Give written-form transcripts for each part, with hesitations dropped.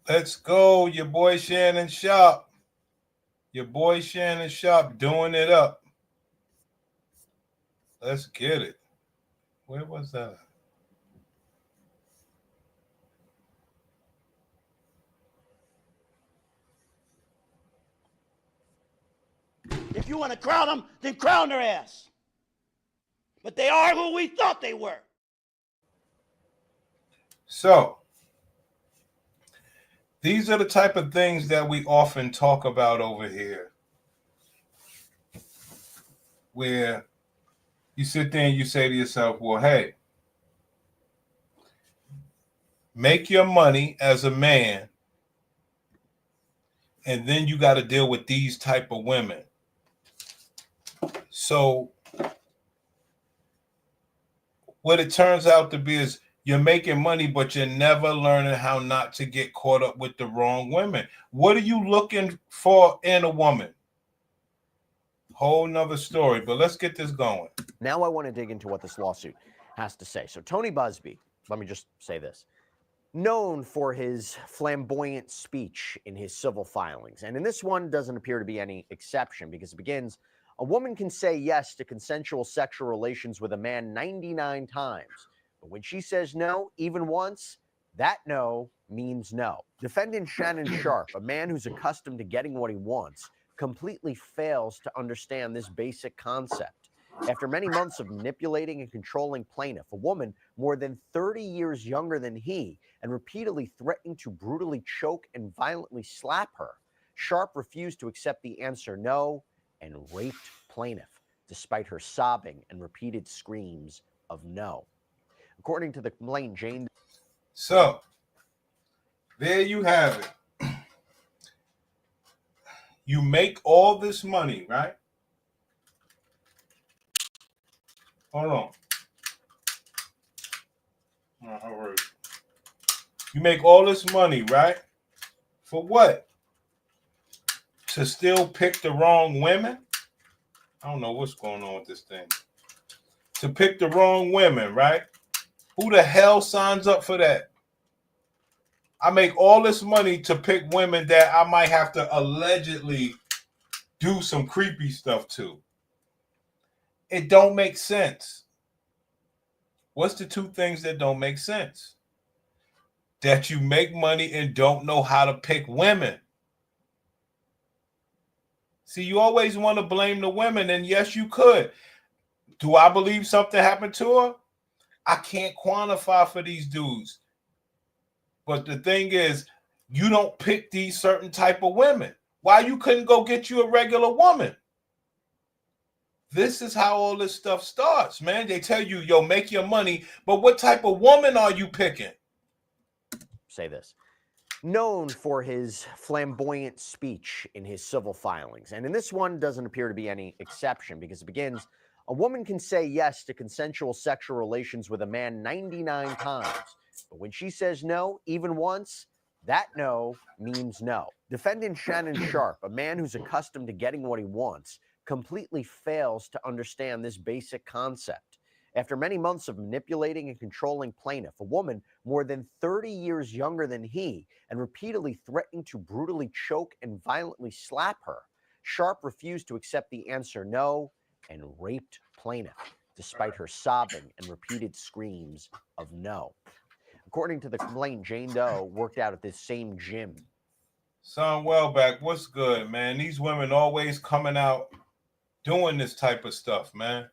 Let's go. Your boy Shannon Sharpe. Your boy Shannon Sharpe doing it up. Let's get it. Where was that? If you want to crown them, then crown their ass. But they are who we thought they were. So, these are the type of things that we often talk about over here, where you sit there and you say to yourself, well, hey, make your money as a man, and then you got to deal with these type of women. So what it turns out to be is you're making money, but you're never learning how not to get caught up with the wrong women. What are you looking for in a woman? Whole nother story, but let's get this going. Now I want to dig into what this lawsuit has to say. So Tony Busby, let me just say this, known for his flamboyant speech in his civil filings. And in this one doesn't appear to be any exception because it begins, a woman can say yes to consensual sexual relations with a man 99 times. But when she says no, even once, that no means no. Defendant Shannon Sharpe, a man who's accustomed to getting what he wants, completely fails to understand this basic concept. After many months of manipulating and controlling plaintiff, a woman more than 30 years younger than he, and repeatedly threatening to brutally choke and violently slap her, Sharpe refused to accept the answer no and raped plaintiff, despite her sobbing and repeated screams of no. According to the complaint, Jane. So, there you have it. You make all this money, right? Hold on. You make all this money, right? For what? To still pick the wrong women? I don't know what's going on with this thing. To pick the wrong women, right? Who the hell signs up for that? I make all this money to pick women that I might have to allegedly do some creepy stuff to. It don't make sense. What's the two things that don't make sense? That you make money and don't know how to pick women. See, you always want to blame the women, and yes, you could. Do I believe something happened to her? I can't quantify for these dudes. But the thing is, you don't pick these certain type of women. Why you couldn't go get you a regular woman? This is how all this stuff starts, man. They tell you, yo, make your money, but what type of woman are you picking? Say this. Known for his flamboyant speech in his civil filings. And in this one doesn't appear to be any exception because it begins, a woman can say yes to consensual sexual relations with a man 99 times. But when she says no, even once, that no means no. Defendant Shannon Sharpe, a man who's accustomed to getting what he wants, completely fails to understand this basic concept. After many months of manipulating and controlling plaintiff, a woman more than 30 years younger than he, and repeatedly threatening to brutally choke and violently slap her, Sharpe refused to accept the answer no and raped plaintiff, despite her sobbing and repeated screams of no. According to the complaint, Jane Doe worked out at this same gym. Son Welbeck, what's good, man? These women always coming out doing this type of stuff, man.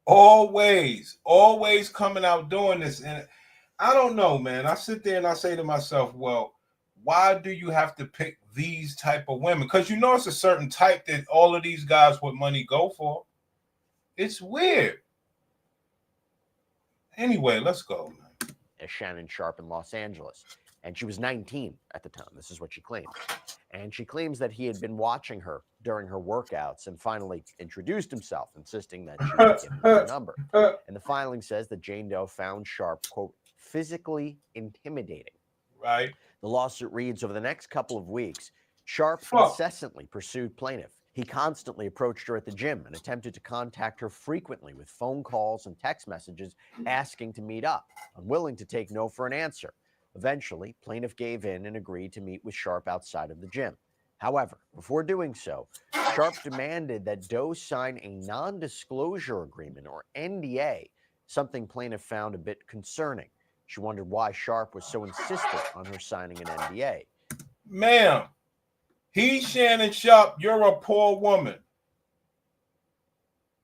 Always coming out doing this. And I don't know, man. I sit there and I say to myself, well, why do you have to pick these type of women? Because you know it's a certain type that all of these guys with money go for. It's weird. Anyway, let's go, man. As Shannon Sharpe in Los Angeles. And she was 19 at the time. This is what she claimed. And she claims that he had been watching her during her workouts and finally introduced himself, insisting that she would give him her number. And the filing says that Jane Doe found Sharpe, quote, physically intimidating. Right. The lawsuit reads, over the next couple of weeks, Sharpe incessantly pursued plaintiff. He constantly approached her at the gym and attempted to contact her frequently with phone calls and text messages asking to meet up, unwilling to take no for an answer. Eventually, plaintiff gave in and agreed to meet with Sharpe outside of the gym. However, before doing so, Sharpe demanded that Doe sign a non-disclosure agreement, or NDA, something plaintiff found a bit concerning. She wondered why Sharpe was so insistent on her signing an NDA. Ma'am, Shannon Sharpe, you're a poor woman.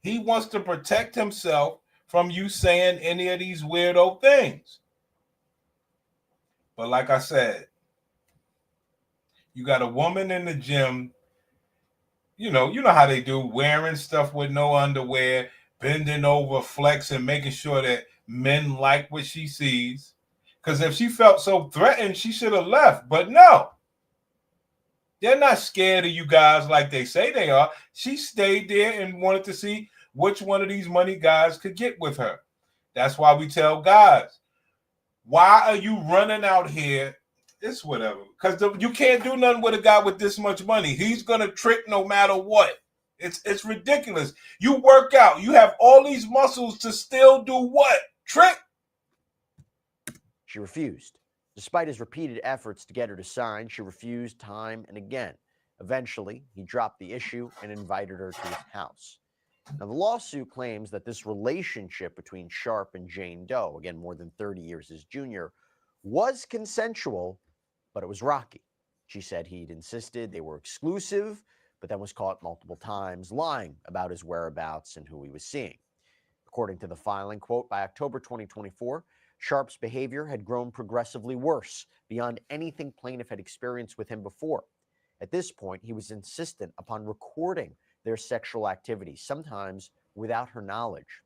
He wants to protect himself from you saying any of these weirdo things. But like I said, you got a woman in the gym, you know how they do, wearing stuff with no underwear, bending over, flexing, making sure that men like what she sees. Because if she felt so threatened, she should have left. But no, they're not scared of you guys like they say they are. She stayed there and wanted to see which one of these money guys could get with her. That's why we tell guys, why are you running out here? It's whatever. Because you can't do nothing with a guy with this much money. He's going to trick no matter what. It's ridiculous. You work out. You have all these muscles to still do what? Trick? She refused. Despite his repeated efforts to get her to sign, she refused time and again. Eventually, he dropped the issue and invited her to his house. Now, the lawsuit claims that this relationship between Sharpe and Jane Doe, again, more than 30 years his junior, was consensual, but it was rocky. She said he'd insisted they were exclusive, but then was caught multiple times lying about his whereabouts and who he was seeing. According to the filing, quote, by October 2024, Sharpe's behavior had grown progressively worse beyond anything plaintiff had experienced with him before. At this point, he was insistent upon recording their sexual activities, sometimes without her knowledge.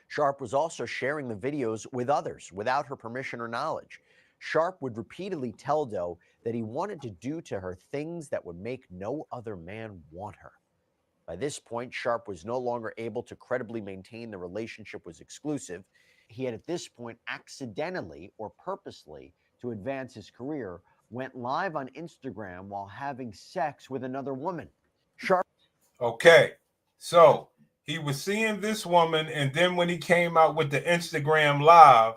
Sharpe was also sharing the videos with others without her permission or knowledge. Sharpe would repeatedly tell Doe that he wanted to do to her things that would make no other man want her. By this point, Sharpe was no longer able to credibly maintain the relationship was exclusive. He had at this point accidentally or purposely, to advance his career, went live on Instagram while having sex with another woman. Sharpe. Okay, so he was seeing this woman, and then when he came out with the Instagram live,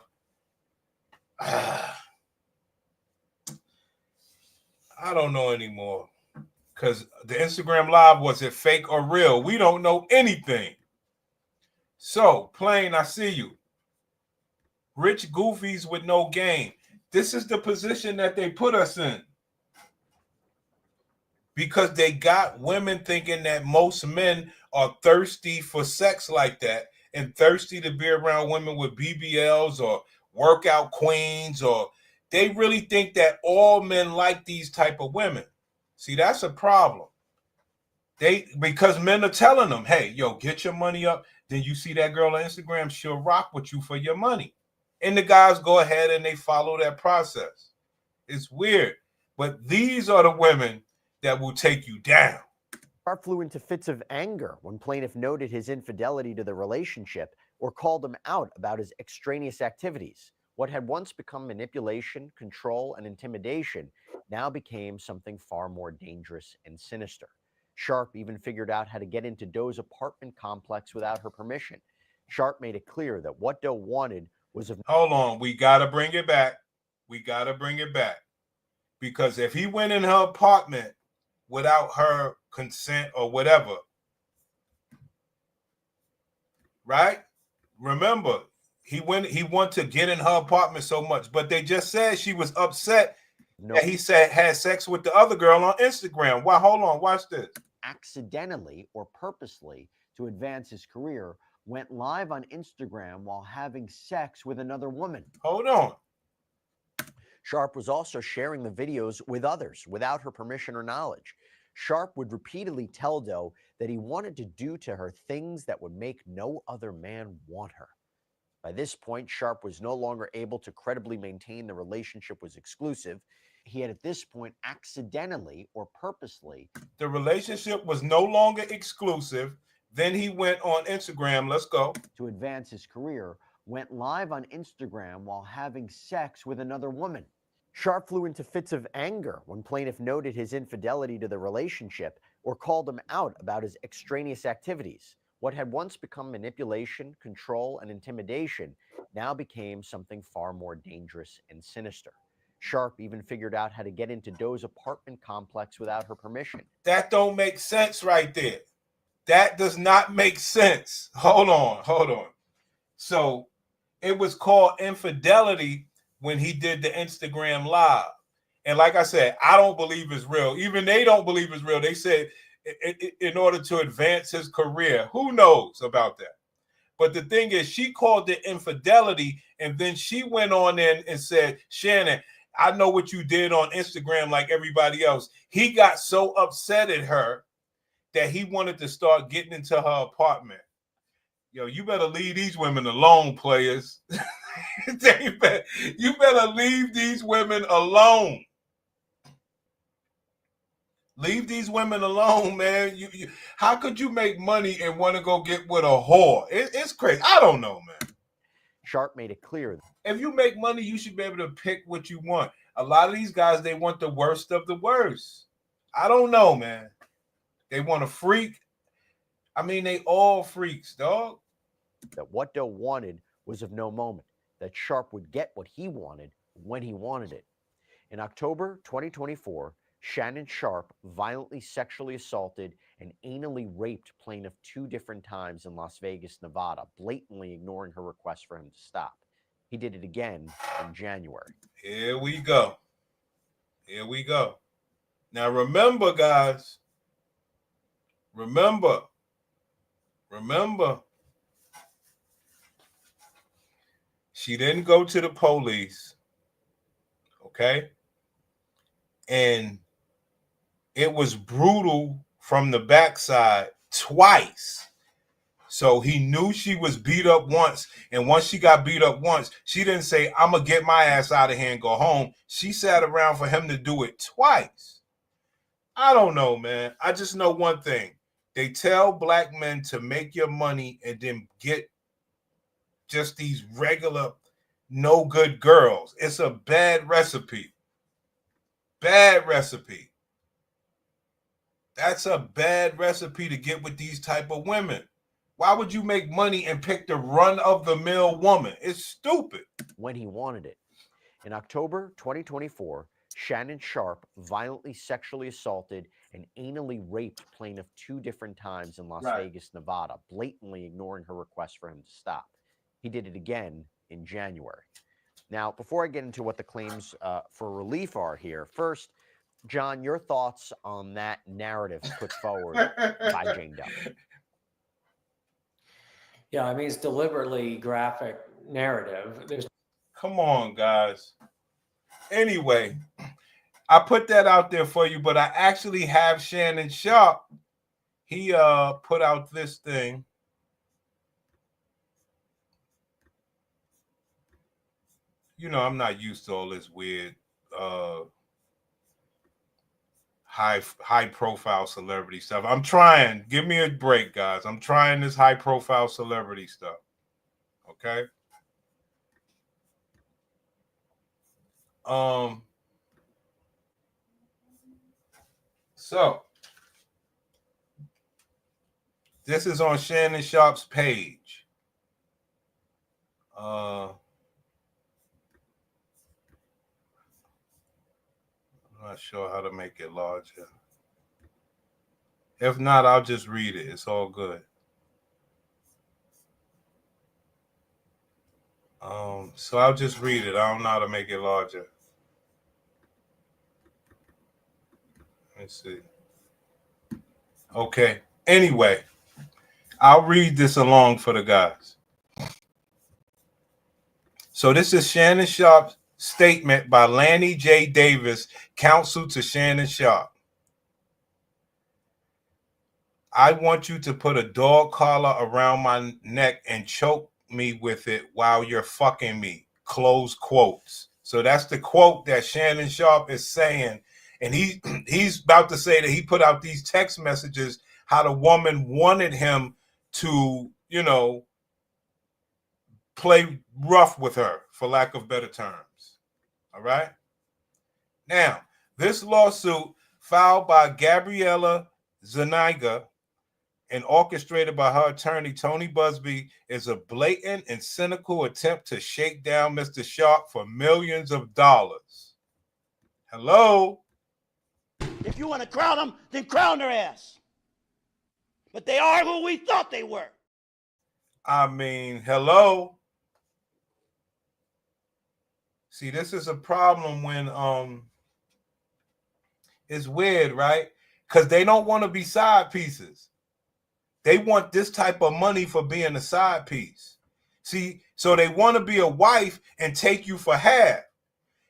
I don't know anymore. Because the Instagram live, was it fake or real? We don't know anything. So, Plain, I see you. Rich goofies with no game. This is the position that they put us in. Because they got women thinking that most men are thirsty for sex like that, and thirsty to be around women with BBLs or workout queens, or they really think that all men like these type of women. See, that's a problem. Because men are telling them, hey, yo, get your money up. Then you see that girl on Instagram, she'll rock with you for your money. And the guys go ahead and they follow that process. It's weird. But these are the women that will take you down. Sharpe flew into fits of anger when plaintiff noted his infidelity to the relationship or called him out about his extraneous activities. What had once become manipulation, control, and intimidation now became something far more dangerous and sinister. Sharpe even figured out how to get into Doe's apartment complex without her permission. Sharpe made it clear that what Doe wanted was of— Hold on, we got to bring it back. We got to bring it back. Because if he went in her apartment without her consent or whatever, right? Remember, he wanted to get in her apartment so much, but they just said she was upset that he said had sex with the other girl on Instagram. Why? Hold on, watch this. Accidentally or purposely, to advance his career, went live on Instagram while having sex with another woman. Hold on. Sharpe was also sharing the videos with others without her permission or knowledge. Sharpe would repeatedly tell Doe that he wanted to do to her things that would make no other man want her. By this point, Sharpe was no longer able to credibly maintain the relationship was exclusive. He had at this point accidentally or purposely— the relationship was no longer exclusive. Then he went on Instagram, let's go, to advance his career, went live on Instagram while having sex with another woman. Sharpe flew into fits of anger when plaintiff noted his infidelity to the relationship or called him out about his extraneous activities. What had once become manipulation, control, and intimidation now became something far more dangerous and sinister. Sharpe even figured out how to get into Doe's apartment complex without her permission. That don't make sense right there. That does not make sense. Hold on. So it was called infidelity when he did the Instagram live. And like I said, I don't believe it's real. Even they don't believe it's real. They said in order to advance his career. Who knows about that? But the thing is, she called it infidelity, and then she went on in and said, Shannon, I know what you did on Instagram like everybody else. He got so upset at her that he wanted to start getting into her apartment. Yo, you better leave these women alone, players. You better leave these women alone. Leave these women alone, man. How could you make money and want to go get with a whore? It's crazy. I don't know, man. Sharpe made it clear. If you make money, you should be able to pick what you want. A lot of these guys, they want the worst of the worst. I don't know, man. They want a freak. I mean, they all freaks, dog. That what Doe wanted was of no moment, that Sharpe would get what he wanted when he wanted it. In October 2024, Shannon Sharpe violently sexually assaulted and anally raped plaintiff 2 different times in Las Vegas, Nevada, blatantly ignoring her request for him to stop. He did it again in January. Here we go. Now remember, guys. Remember. She didn't go to the police. Okay? And it was brutal from the backside twice. So he knew she was beat up once. And once she got beat up once, she didn't say, I'm going to get my ass out of here and go home. She sat around for him to do it twice. I don't know, man. I just know one thing. They tell black men to make your money and then get just these regular no good girls. It's a bad recipe. Bad recipe. That's a bad recipe to get with these type of women. Why would you make money and pick the run-of-the-mill woman? It's stupid. When he wanted it. In October 2024, Shannon Sharpe violently sexually assaulted and anally raped plaintiff 2 different times in Las Vegas, Nevada, blatantly ignoring her request for him to stop. He did it again in January. Now, before I get into what the claims for relief are here, first, John, your thoughts on that narrative put forward by Jane Doe. Yeah, I mean, it's deliberately graphic narrative. Come on, guys. Anyway, I put that out there for you, but I actually have Shannon Sharpe. He put out this thing. You know, I'm not used to all this weird high profile celebrity stuff. I'm trying. Give me a break, guys. I'm trying this high profile celebrity stuff. Okay? So this is on Shannon Sharpe's page. I'm not sure how to make it larger. If not, I'll just read it. It's all good. So I'll just read it. I don't know how to make it larger. Let's see. Okay. Anyway, I'll read this along for the guys. So this is Shannon Sharpe's statement by Lanny J. Davis, counsel to Shannon Sharpe. I want you to put a dog collar around my neck and choke me with it while you're fucking me. Close quotes. So that's the quote that Shannon Sharpe is saying. And he's about to say that he put out these text messages, how the woman wanted him to, you know, play rough with her, for lack of better terms. All right? Now, this lawsuit filed by Gabriella Zuniga and orchestrated by her attorney, Tony Busby, is a blatant and cynical attempt to shake down Mr. Sharpe for millions of dollars. Hello? If you want to crown them, then crown their ass. But they are who we thought they were. I mean, hello? See, this is a problem when it's weird, right? Because they don't want to be side pieces. They want this type of money for being a side piece. See, so they want to be a wife and take you for half.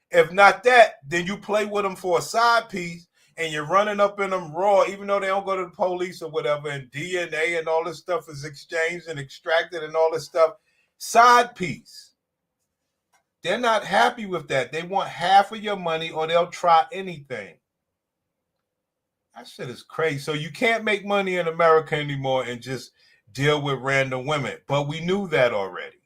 If not that, then you play with them for a side piece and you're running up in them raw, even though they don't go to the police or whatever, and DNA and all this stuff is exchanged and extracted and all this stuff. Side piece. They're not happy with that. They want half of your money or they'll try anything. That shit is crazy. So you can't make money in America anymore and just deal with random women. But we knew that already.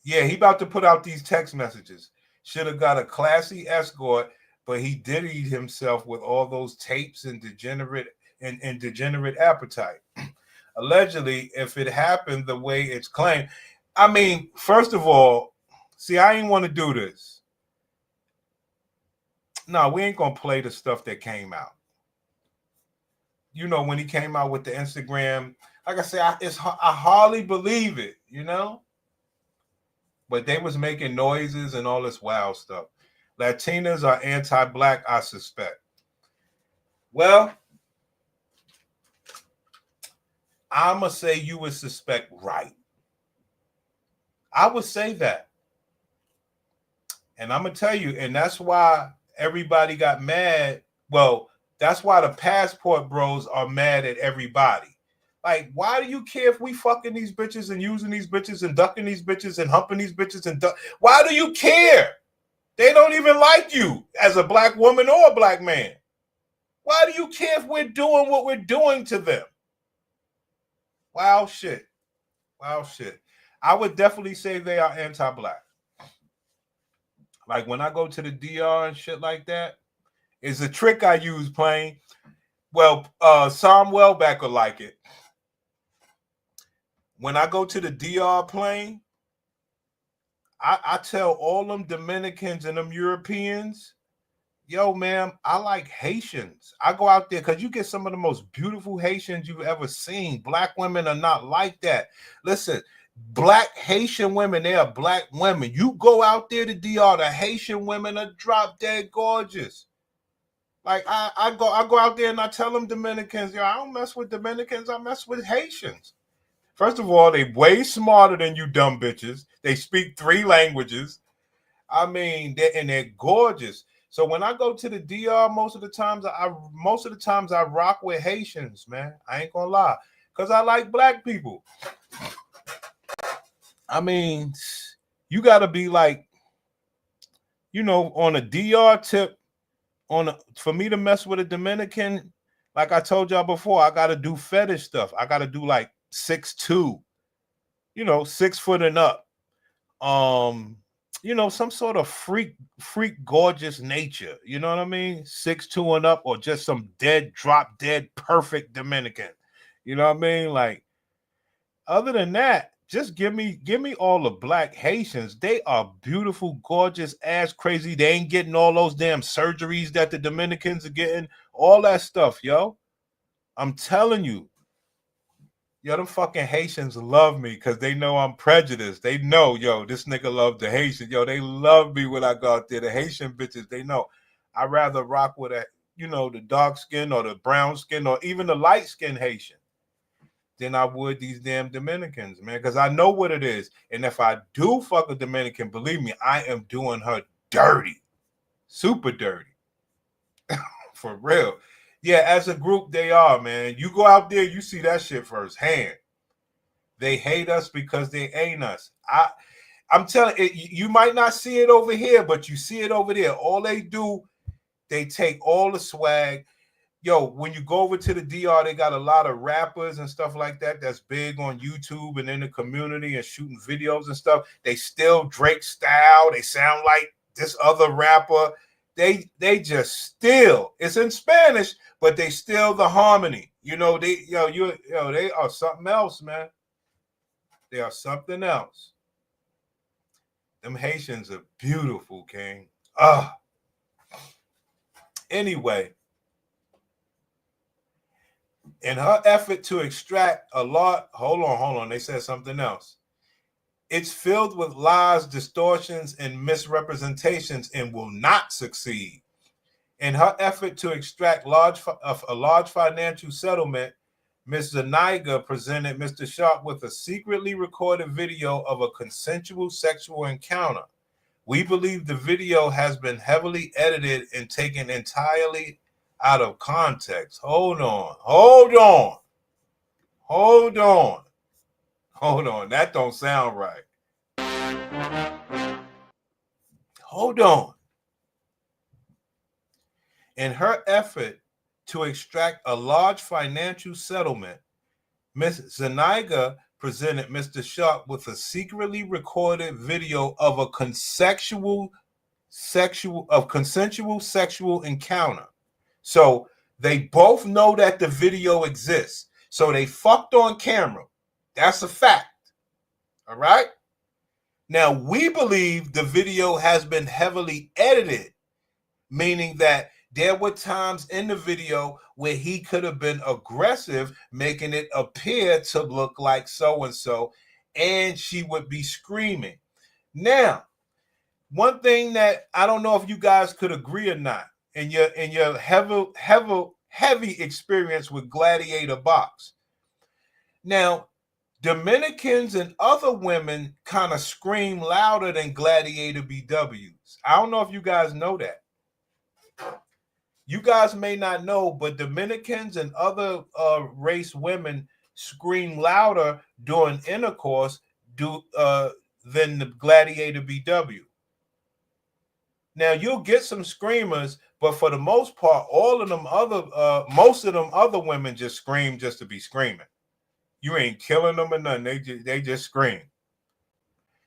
Yeah, he about to put out these text messages. Should have got a classy escort, but he diddied himself with all those tapes and degenerate appetite. Allegedly, if it happened the way it's claimed. I mean, first of all, see, I ain't want to do this. No, we ain't going to play the stuff that came out. You know, when he came out with the Instagram, like I said, I hardly believe it, you know? But they was making noises and all this wild stuff. Latinas are anti-black, I suspect. Well, I'm going to say you would suspect right. I would say that. And I'm going to tell you, and that's why everybody got mad. Well, that's why the passport bros are mad at everybody. Like, why do you care if we fucking these bitches and using these bitches and ducking these bitches and humping these bitches and why do you care? They don't even like you as a black woman or a black man. Why do you care if we're doing what we're doing to them? Wow shit. Wow shit. I would definitely say they are anti-black. Like when I go to the DR and shit like that, it's a trick I use playing. Well, Sam Welbeck will like it. When I go to the DR playing, I tell all them Dominicans and them Europeans, yo, man, I like Haitians. I go out there because you get some of the most beautiful Haitians you've ever seen. Black women are not like that. Listen, black Haitian women, they are black women. You go out there to DR, the Haitian women are drop dead gorgeous. Like I go out there and I tell them Dominicans, yo, I don't mess with Dominicans, I mess with Haitians. First of all, they way smarter than you dumb bitches. They speak 3 languages. I mean, they're gorgeous. So when I go to the DR, most of the times I rock with Haitians, man. I ain't gonna lie, because I like black people. I mean, you gotta be like, you know, on a DR tip, for me to mess with a Dominican, like I told y'all before, I gotta do fetish stuff. I gotta do like 6'2", you know, 6 foot and up. You know, some sort of freak gorgeous nature. You know what I mean? 6'2" and up, or just some drop dead perfect Dominican. You know what I mean? Like, other than that, just give me all the black Haitians. They are beautiful, gorgeous, ass crazy. They ain't getting all those damn surgeries that the Dominicans are getting. All that stuff, yo. I'm telling you. Yo, them fucking Haitians love me because they know I'm prejudiced. They know, yo, this nigga love the Haitian. Yo, they love me when I go out there. The Haitian bitches, they know. I'd rather rock with the dark skin or the brown skin or even the light skin Haitian than I would these damn Dominicans, man, because I know what it is. And if I do fuck a Dominican, believe me, I am doing her dirty. Super dirty. For real. Yeah, as a group, they are, man. You go out there, you see that shit firsthand. They hate us because they ain't us. I'm telling you, you might not see it over here, but you see it over there. All they do, they take all the swag. Yo, when you go over to the DR, they got a lot of rappers and stuff like that that's big on YouTube and in the community and shooting videos and stuff. They still Drake style. They sound like this other rapper. They just still, it's in Spanish, but they still the harmony. You know, they are something else, man. They are something else. Them Haitians are beautiful, King. Ah. Anyway, in her effort to extract a lot, hold on, they said something else. It's filled with lies, distortions, and misrepresentations and will not succeed. In her effort to extract a large financial settlement, Ms. Zuniga presented Mr. Sharpe with a secretly recorded video of a consensual sexual encounter. We believe the video has been heavily edited and taken entirely out of context. Hold on. That don't sound right. Hold on. In her effort to extract a large financial settlement, Ms. Zuniga presented Mr. Sharpe with a secretly recorded video of a consensual sexual encounter. So they both know that the video exists. So they fucked on camera. That's a fact. All right? Now, we believe the video has been heavily edited, meaning that there were times in the video where he could have been aggressive, making it appear to look like so-and-so, and she would be screaming. Now, one thing that I don't know if you guys could agree or not, in your heavy experience with gladiator box. Now, Dominicans and other women kind of scream louder than gladiator BWs. I don't know if you guys know that. You guys may not know, but Dominicans and other race women scream louder during intercourse than the gladiator BW. Now you'll get some screamers, but for the most part, most of them other women just scream just to be screaming. You ain't killing them or nothing. They just scream.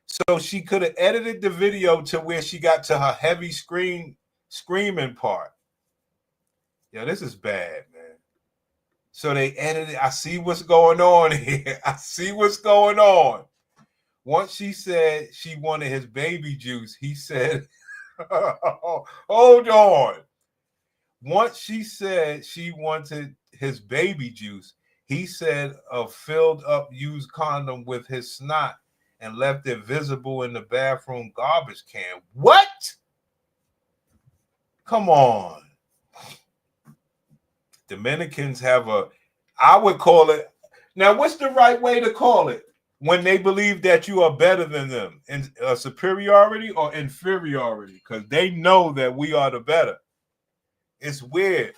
So she could have edited the video to where she got to her heavy screaming part. Yeah, this is bad, man. So they edited. I see what's going on here. Once she said she wanted his baby juice, he said, hold on. Once she said she wanted his baby juice, he said a filled up used condom with his snot and left it visible in the bathroom garbage can. What? Come on. Dominicans have I would call it, now what's the right way to call it? When they believe that you are better than them, in superiority or inferiority, because they know that we are the better. It's weird.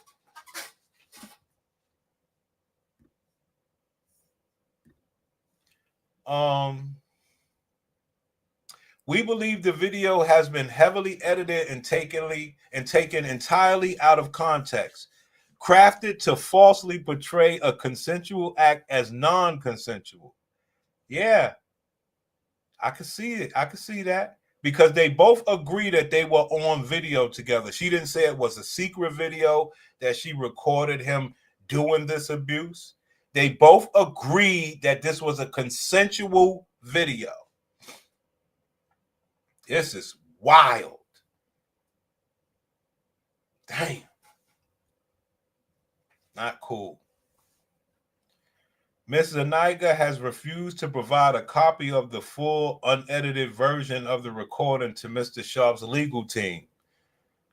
We believe the video has been heavily edited and taken entirely out of context, crafted to falsely portray a consensual act as non-consensual. Yeah, I could see it. I could see that because they both agree that they were on video together. She didn't say it was a secret video that she recorded him doing this abuse. They both agreed that this was a consensual video. This is wild. Damn. Not cool. Ms. Zuniga has refused to provide a copy of the full unedited version of the recording to Mr. Sharpe's legal team.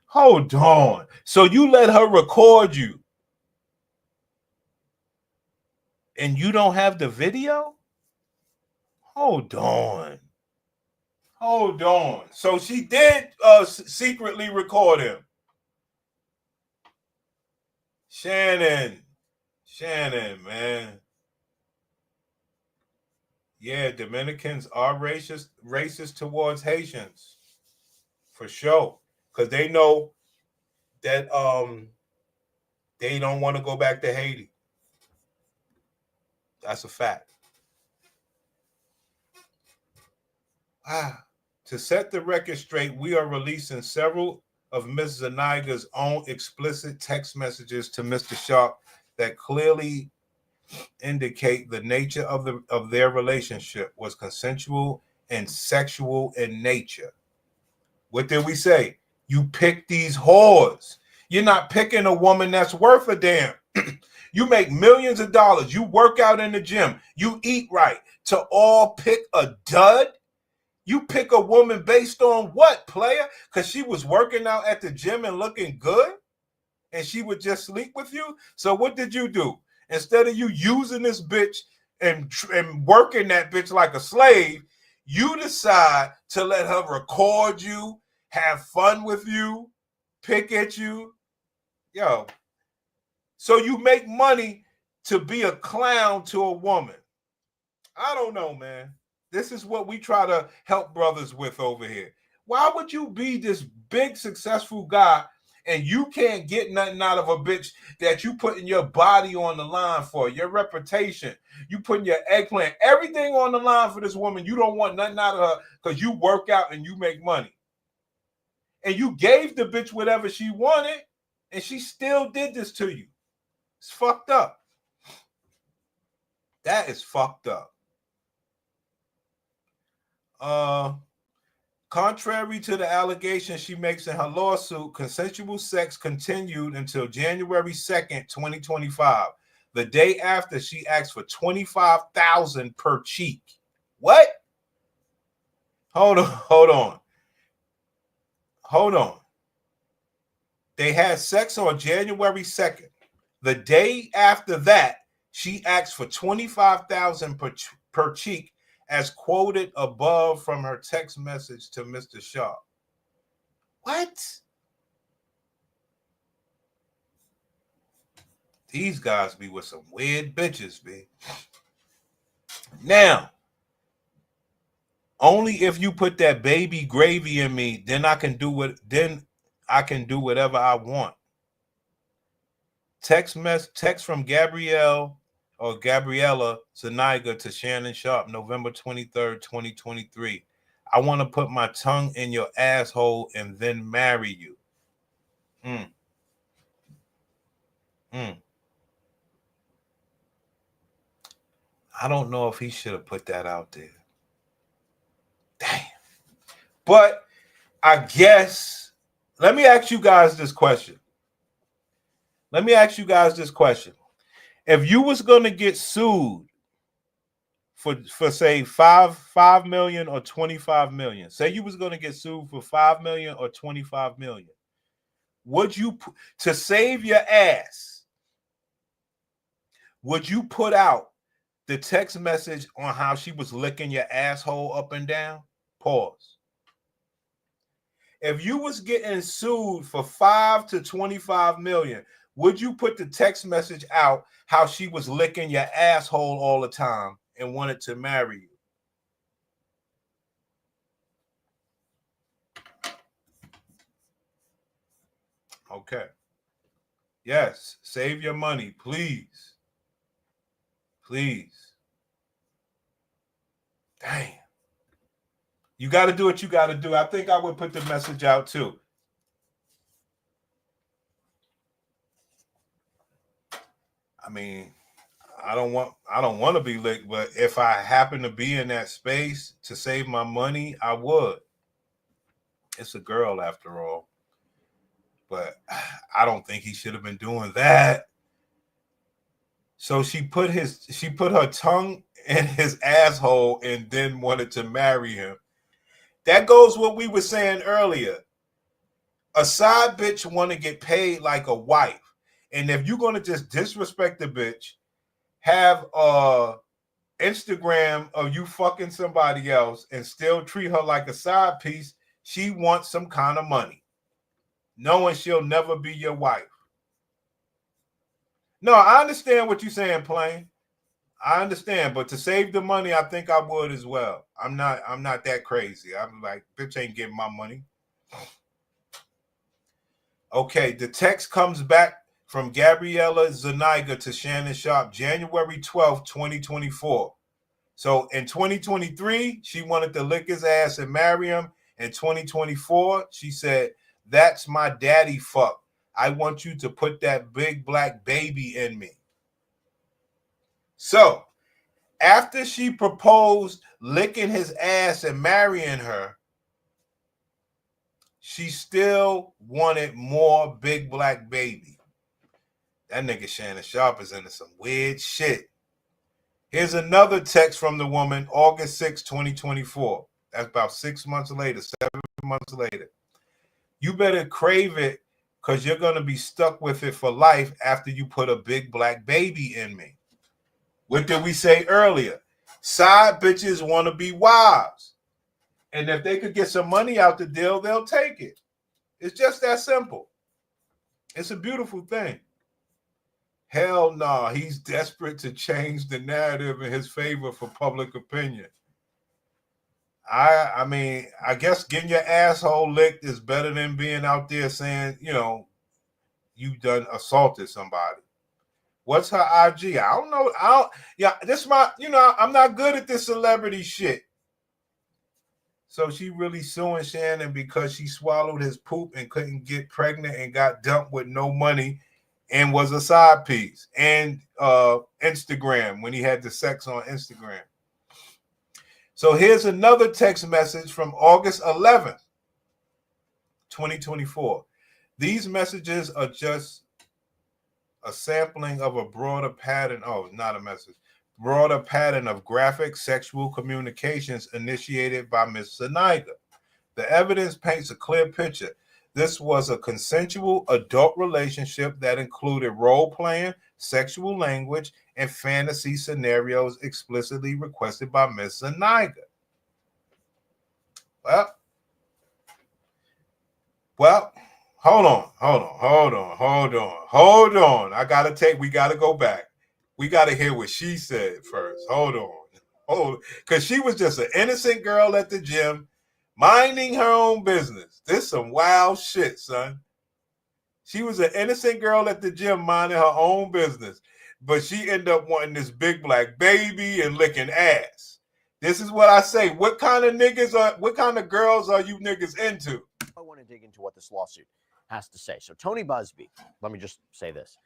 Hold on. So you let her record you and you don't have the video? Hold on. So she did secretly record him. Shannon, man. Yeah, Dominicans are racist towards Haitians, for sure, because they know that they don't want to go back to Haiti. That's a fact. To set the record straight, we are releasing several of Ms. Zuniga's own explicit text messages to Mr. Sharpe that clearly indicate the nature of their relationship was consensual and sexual in nature. What did we say? You pick these whores. You're not picking a woman that's worth a damn. You make millions of dollars. You work out in the gym. You eat right. To all pick a dud? You pick a woman based on what, player? Because she was working out at the gym and looking good? And she would just sleep with you? So what did you do? Instead of you using this bitch and working that bitch like a slave, you decide to let her record you, have fun with you, pick at you. Yo. So you make money to be a clown to a woman. I don't know, man. This is what we try to help brothers with over here. Why would you be this big, successful guy and you can't get nothing out of a bitch that you putting your body on the line for, your reputation, you putting your eggplant, everything on the line for this woman? You don't want nothing out of her because you work out and you make money. And you gave the bitch whatever she wanted and she still did this to you. It's fucked up. That is fucked up. Contrary to the allegations she makes in her lawsuit, consensual sex continued until January 2nd, 2025, the day after she asked for $25,000 per cheek. What? Hold on. They had sex on January 2nd. The day after that, she asked for $25,000 per cheek, as quoted above from her text message to Mr. Sharpe. What? These guys be with some weird bitches, B. Now, only if you put that baby gravy in me, then I can do whatever I want. Text from Gabriella Zuniga to Shannon Sharpe, November 23rd, 2023. I want to put my tongue in your asshole and then marry you. I don't know if he should have put that out there. Damn. But I guess, let me ask you guys this question. If you was going to get sued for say 5 million or 25 million, say you was going to get sued for 5 million or 25 million, would you, to save your ass, would you put out the text message on how she was licking your asshole up and down? Pause. If you was getting sued for 5 to 25 million, would you put the text message out how she was licking your asshole all the time and wanted to marry you? Okay. Yes, save your money, please. Please. Damn. You got to do what you got to do. I think I would put the message out too. I mean, I don't want to be licked, but if I happen to be in that space to save my money, I would. It's a girl after all. But I don't think he should have been doing that. So she put her tongue in his asshole and then wanted to marry him. That goes what we were saying earlier. A side bitch want to get paid like a wife. And if you're going to just disrespect the bitch, have a Instagram of you fucking somebody else and still treat her like a side piece, she wants some kind of money, knowing she'll never be your wife. No, I understand what you're saying, Plain. I understand, but to save the money, I think I would as well. I'm not that crazy. I'm like, bitch ain't getting my money. Okay, the text comes back from Gabriella Zuniga to Shannon Sharpe, January 12th, 2024. So in 2023, she wanted to lick his ass and marry him. In 2024, she said, "That's my daddy fuck. I want you to put that big black baby in me." So After she proposed licking his ass and marrying her, she still wanted more big black baby. That nigga Shannon Sharpe is into some weird shit. Here's another text from the woman, August 6, 2024. That's about 6 months later, 7 months later. You better crave it because you're going to be stuck with it for life after you put a big black baby in me. What did we say earlier? Side bitches want to be wives. And if they could get some money out the deal, they'll take it. It's just that simple. It's a beautiful thing. Hell no, he's desperate to change the narrative in his favor for public opinion. I mean, I guess getting your asshole licked is better than being out there saying, you know, you done assaulted somebody. What's her IG? I don't know. I'm not good at this celebrity shit. So she really suing Shannon because she swallowed his poop and couldn't get pregnant and got dumped with no money and was a side piece. And Instagram, when he had the sex on Instagram. So here's another text message from August 11th, 2024. These messages are just a sampling of a broader pattern. Oh, not a message. Broader pattern of graphic sexual communications initiated by Ms. Zuniga. The evidence paints a clear picture. This was a consensual adult relationship that included role-playing, sexual language, and fantasy scenarios explicitly requested by Ms. Zuniga. Well, hold on. We gotta go back. We gotta hear what she said first. Hold on. Because she was just an innocent girl at the gym, minding her own business. This some wild shit, son. She was an innocent girl at the gym, minding her own business. But she ended up wanting this big black baby and licking ass. This is what I say. What kind of girls are you niggas into? I want to dig into what this lawsuit has to say. So Tony Busby, let me just say this,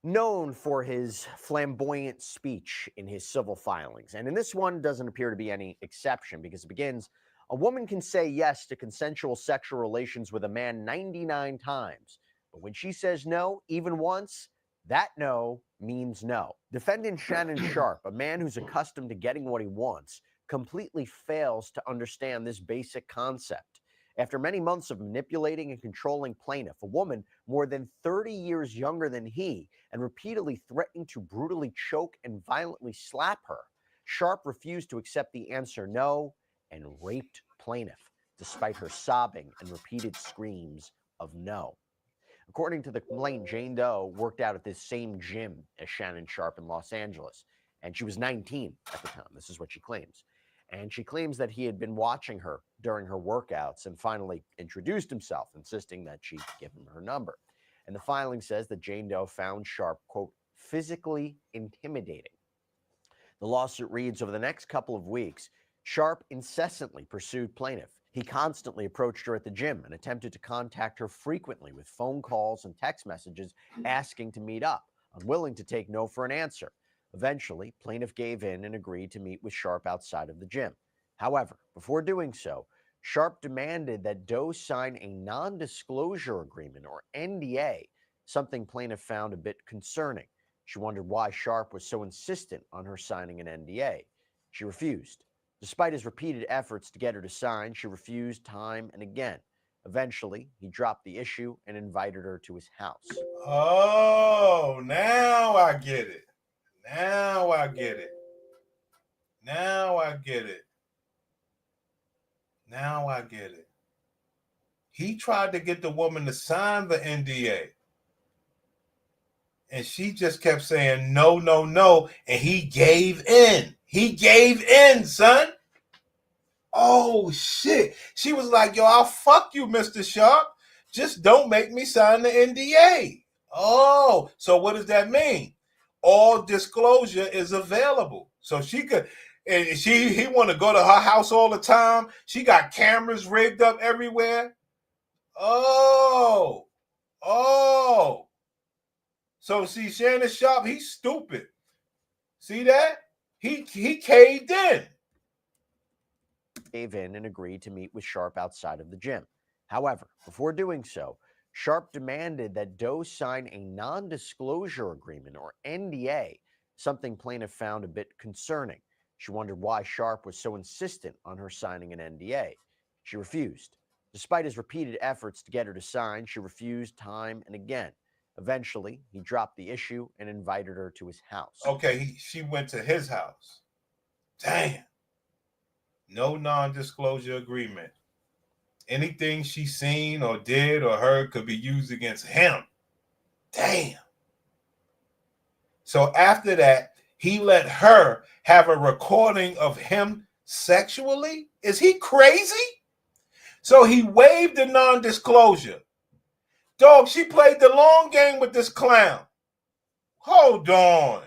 known for his flamboyant speech in his civil filings. And in this one doesn't appear to be any exception because it begins, a woman can say yes to consensual sexual relations with a man 99 times. But when she says no, even once, that no means no. Defendant Shannon Sharpe, a man who's accustomed to getting what he wants, completely fails to understand this basic concept. After many months of manipulating and controlling plaintiff, a woman more than 30 years younger than he, and repeatedly threatening to brutally choke and violently slap her, Sharpe refused to accept the answer no and raped plaintiff, despite her sobbing and repeated screams of no. According to the complaint, Jane Doe worked out at this same gym as Shannon Sharpe in Los Angeles, and she was 19 at the time. This is what she claims. And she claims that he had been watching her during her workouts and finally introduced himself, insisting that she give him her number. And the filing says that Jane Doe found Sharpe, quote, physically intimidating. The lawsuit reads, over the next couple of weeks, Sharpe incessantly pursued plaintiff. He constantly approached her at the gym and attempted to contact her frequently with phone calls and text messages asking to meet up, unwilling to take no for an answer. Eventually, plaintiff gave in and agreed to meet with Sharpe outside of the gym. However, before doing so, Sharpe demanded that Doe sign a non-disclosure agreement, or NDA, something plaintiff found a bit concerning. She wondered why Sharpe was so insistent on her signing an NDA. She refused. Despite his repeated efforts to get her to sign, she refused time and again. Eventually, he dropped the issue and invited her to his house. Oh, now I get it. Now I get it. He tried to get the woman to sign the NDA. And she just kept saying, no, no, no. And he gave in. He gave in, son. Oh, shit. She was like, yo, I'll fuck you, Mr. Sharpe. Just don't make me sign the NDA. Oh, so what does that mean? All disclosure is available. So she could, and he want to go to her house all the time. She got cameras rigged up everywhere. Oh. So see, Shannon Sharpe, he's stupid. See that? He caved in. Gave in and agreed to meet with Sharpe outside of the gym. However, before doing so, Sharpe demanded that Doe sign a non-disclosure agreement, or NDA, something plaintiff found a bit concerning. She wondered why Sharpe was so insistent on her signing an NDA. She refused. Despite his repeated efforts to get her to sign, she refused time and again. Eventually, he dropped the issue and invited her to his house. Okay, she went to his house. Damn. No non-disclosure agreement. Anything she seen or did or heard could be used against him. Damn. So after that, he let her have a recording of him sexually? Is he crazy? So he waived the non-disclosure. Dog, she played the long game with this clown. Hold on.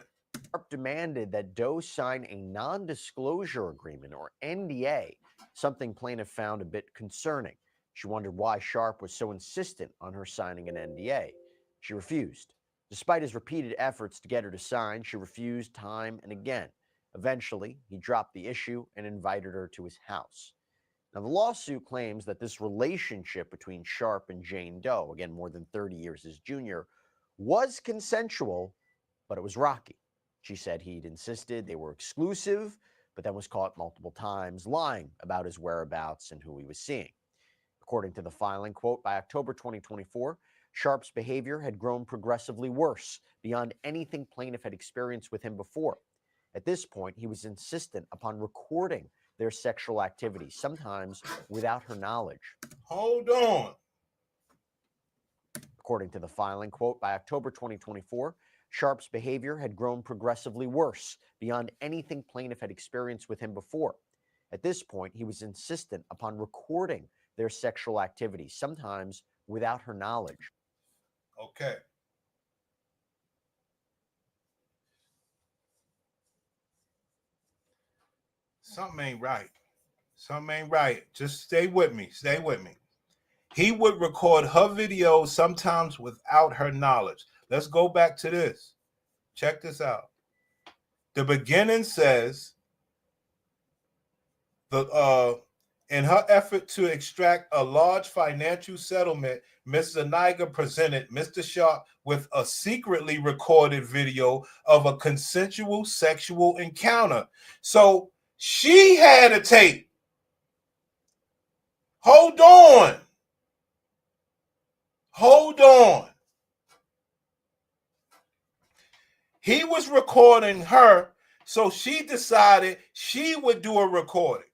Sharpe demanded that Doe sign a non-disclosure agreement, or NDA, something plaintiff found a bit concerning. She wondered why Sharpe was so insistent on her signing an NDA. She refused. Despite his repeated efforts to get her to sign, she refused time and again. Eventually, he dropped the issue and invited her to his house. Now, the lawsuit claims that this relationship between Sharpe and Jane Doe, again more than 30 years his junior, was consensual, but it was rocky. She said he'd insisted they were exclusive, but then was caught multiple times lying about his whereabouts and who he was seeing. According to the filing, quote, by October 2024, Sharpe's behavior had grown progressively worse beyond anything plaintiff had experienced with him before. At this point, he was insistent upon recording their sexual activity, sometimes without her knowledge. Hold on. According to the filing, quote, by October 2024, Sharpe's behavior had grown progressively worse beyond anything plaintiff had experienced with him before. At this point, he was insistent upon recording their sexual activity, sometimes without her knowledge. Okay. Something ain't right. Something ain't right. Just stay with me. Stay with me. He would record her videos sometimes without her knowledge. Let's go back to this. Check this out. The beginning says in her effort to extract a large financial settlement, Ms. Zuniga presented Mr. Sharpe with a secretly recorded video of a consensual sexual encounter. So she had a tape. Hold on. Hold on. He was recording her, so she decided she would do a recording.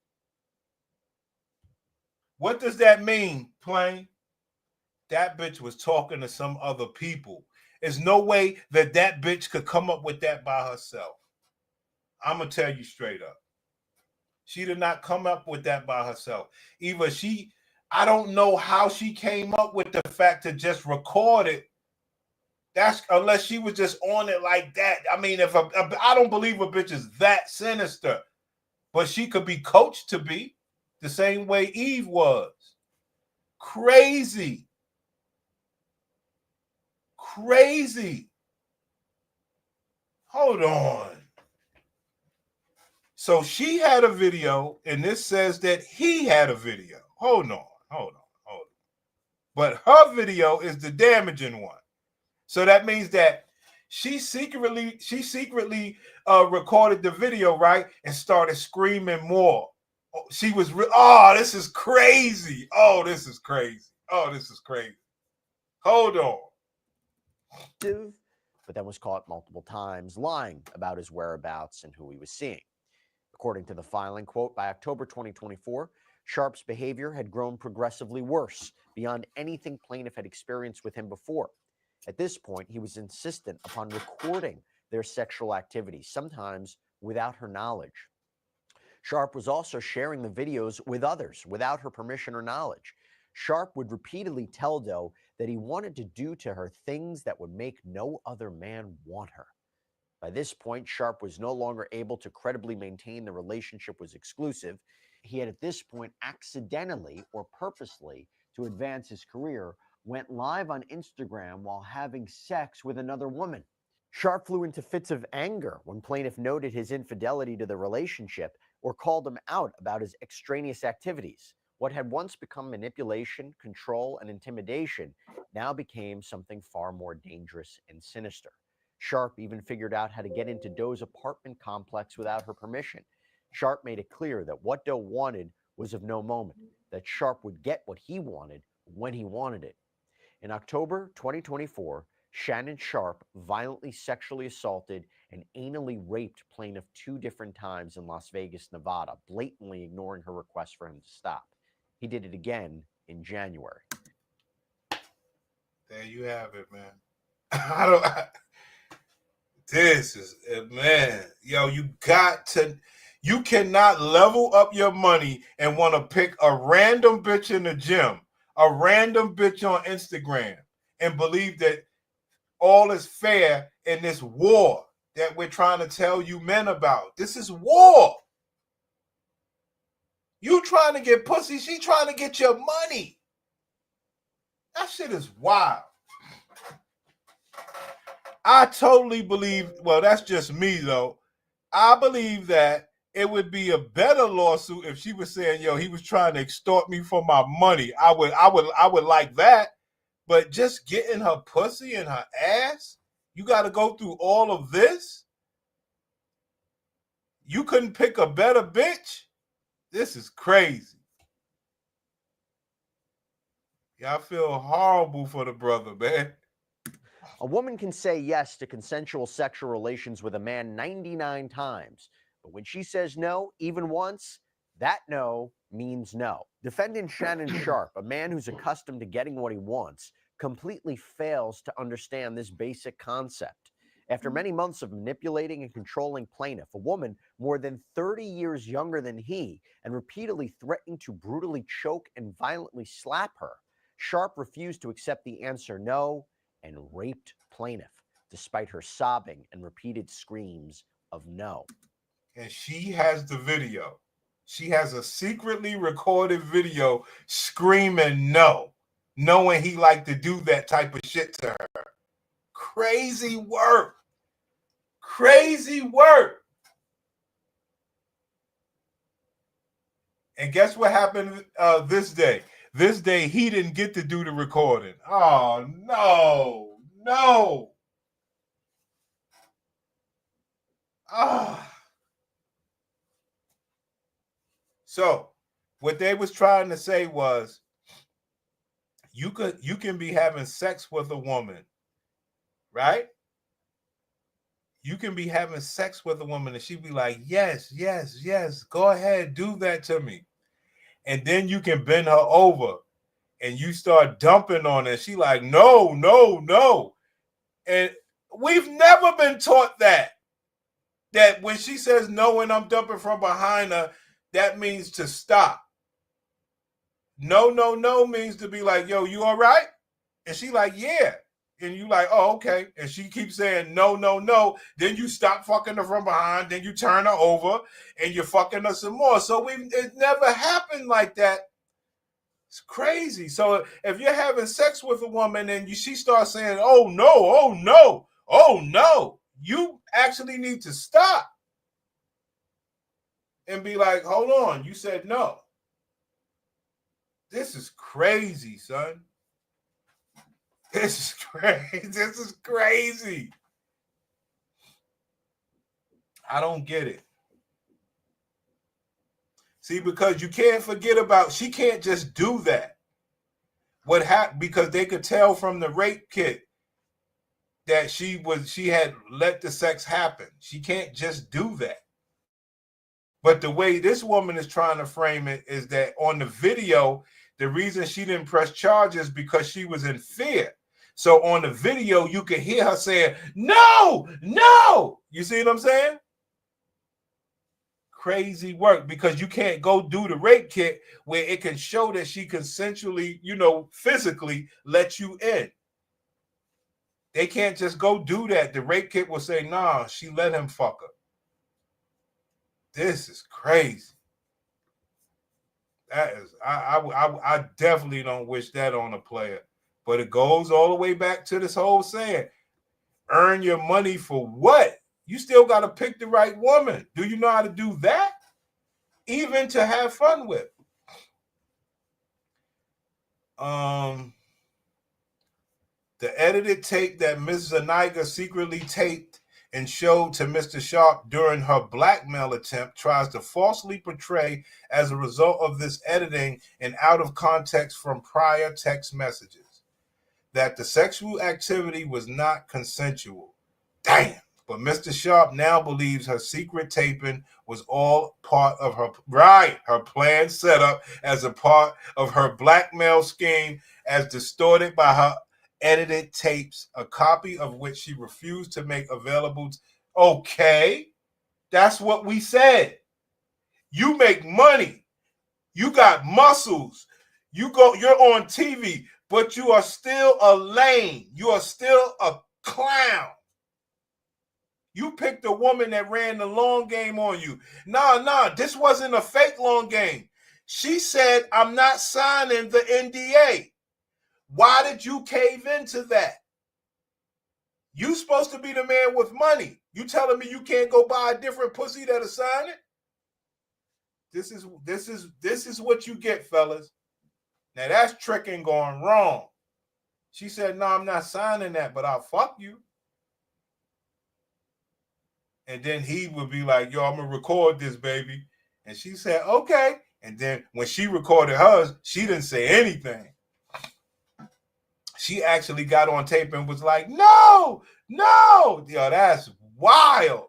What does that mean, Plain? That bitch was talking to some other people. There's no way that that bitch could come up with that by herself. I'm going to tell you straight up. She did not come up with that by herself. I don't know how she came up with the fact to just record it. That's unless she was just on it like that. I mean, I don't believe a bitch is that sinister, but she could be coached to be the same way Eve was. Crazy. Hold on. So she had a video, and this says that he had a video. Hold on. But her video is the damaging one. So that means that she secretly recorded the video, right, and started screaming more. She was, this is crazy. This is crazy. Hold on. But then was caught multiple times lying about his whereabouts and who he was seeing. According to the filing, quote, by October 2024, Sharpe's behavior had grown progressively worse beyond anything plaintiff had experienced with him before. At this point, he was insistent upon recording their sexual activity, sometimes without her knowledge. Sharpe was also sharing the videos with others without her permission or knowledge. Sharpe would repeatedly tell Doe that he wanted to do to her things that would make no other man want her. By this point, Sharpe was no longer able to credibly maintain the relationship was exclusive. He had at this point accidentally or purposely, to advance his career, went live on Instagram while having sex with another woman. Sharpe flew into fits of anger when plaintiff noted his infidelity to the relationship or called him out about his extraneous activities. What had once become manipulation, control, and intimidation now became something far more dangerous and sinister. Sharpe even figured out how to get into Doe's apartment complex without her permission. Sharpe made it clear that what Doe wanted was of no moment, that Sharpe would get what he wanted when he wanted it. In October 2024, Shannon Sharpe violently sexually assaulted and anally raped plaintiff 2 different times in Las Vegas, Nevada, blatantly ignoring her request for him to stop. He did it again in January. There you have it, man. This is, man, yo, you cannot level up your money and want to pick a random bitch in the gym, a random bitch on Instagram, and believe that all is fair in this war that we're trying to tell you men about. This is war. You trying to get pussy, she trying to get your money. That shit is wild. I totally believe, well, that's just me though. I believe that it would be a better lawsuit if she was saying, yo, he was trying to extort me for my money. I would like that. But just getting her pussy and her ass, you got to go through all of this? You couldn't pick a better bitch? This is crazy. Yeah, I feel horrible for the brother, man. A woman can say yes to consensual sexual relations with a man 99 times, but when she says no, even once, that no means no. Defendant Shannon Sharpe, a man who's accustomed to getting what he wants, completely fails to understand this basic concept. After many months of manipulating and controlling plaintiff, a woman more than 30 years younger than he, and repeatedly threatening to brutally choke and violently slap her, Sharpe refused to accept the answer no and raped plaintiff, despite her sobbing and repeated screams of no. And she has the video. She has a secretly recorded video screaming no, knowing he liked to do that type of shit to her. Crazy work. Crazy work. And guess what happened this day? This day, he didn't get to do the recording. Oh, no. No. Ah. So, what they was trying to say was, you can be having sex with a woman, right? You can be having sex with a woman and she'd be like, yes, yes, yes, go ahead, do that to me. And then you can bend her over and you start dumping on her. She like, no, no, no. And we've never been taught that when she says no and I'm dumping from behind her, that means to stop. No, no, no means to be like, yo, you all right? And she like, yeah. And you like, oh, okay. And she keeps saying no, no, no. Then you stop fucking her from behind. Then you turn her over and you're fucking her some more. So it never happened like that. It's crazy. So if you're having sex with a woman and she starts saying, oh, no, oh, no, oh, no, you actually need to stop and be like, hold on, you said no. This is crazy, son. This is crazy. This is crazy. I don't get it. See, because you can't forget about, she can't just do that. What happened, because they could tell from the rape kit that she had let the sex happen. She can't just do that. But the way this woman is trying to frame it is that on the video, the reason she didn't press charges because she was in fear. So on the video, you can hear her saying, no, no. You see what I'm saying? Crazy work, because you can't go do the rape kit where it can show that she consensually, physically let you in. They can't just go do that. The rape kit will say, nah, she let him fuck her. This is crazy. That is, I definitely don't wish that on a player. But it goes all the way back to this whole saying, Earn your money for what? You still got to pick the right woman. Do you know how to do that? Even to have fun with. The edited tape that Ms. Zuniga secretly taped and showed to Mr. Sharpe during her blackmail attempt tries to falsely portray, as a result of this editing and out of context from prior text messages, that the sexual activity was not consensual. Damn. But Mr. Sharpe now believes her secret taping was all part of her planned setup as a part of her blackmail scheme, as distorted by her edited tapes, a copy of which she refused to make available. Okay, that's what we said. You make money. You got muscles. You're on TV, but you are still a lame. You are still a clown. You picked a woman that ran the long game on you. Nah, this wasn't a fake long game. She said, I'm not signing the NDA. Why did you cave into that? You supposed to be the man with money. You telling me you can't go buy a different pussy that'll sign it? This is what you get, fellas. Now that's tricking going wrong. She said, no, I'm not signing that, but I'll fuck you. And then he would be like, yo, I'm going to record this, baby. And she said, okay. And then when she recorded hers, she didn't say anything. She actually got on tape and was like, no. Yo, that's wild.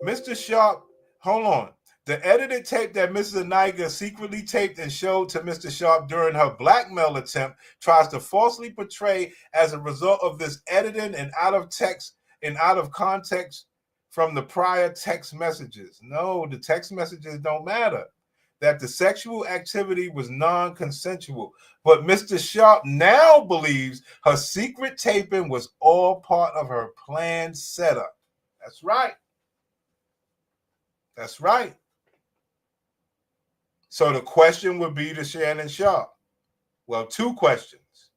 Mr. Sharpe, hold on. The edited tape that Mrs. Aniga secretly taped and showed to Mr. Sharpe during her blackmail attempt tries to falsely portray, as a result of this editing and out of context from the prior text messages. No, the text messages don't matter. That the sexual activity was non-consensual. But Mr. Sharpe now believes her secret taping was all part of her planned setup. That's right. That's right. So the question would be to Shannon Sharpe. Well, two questions.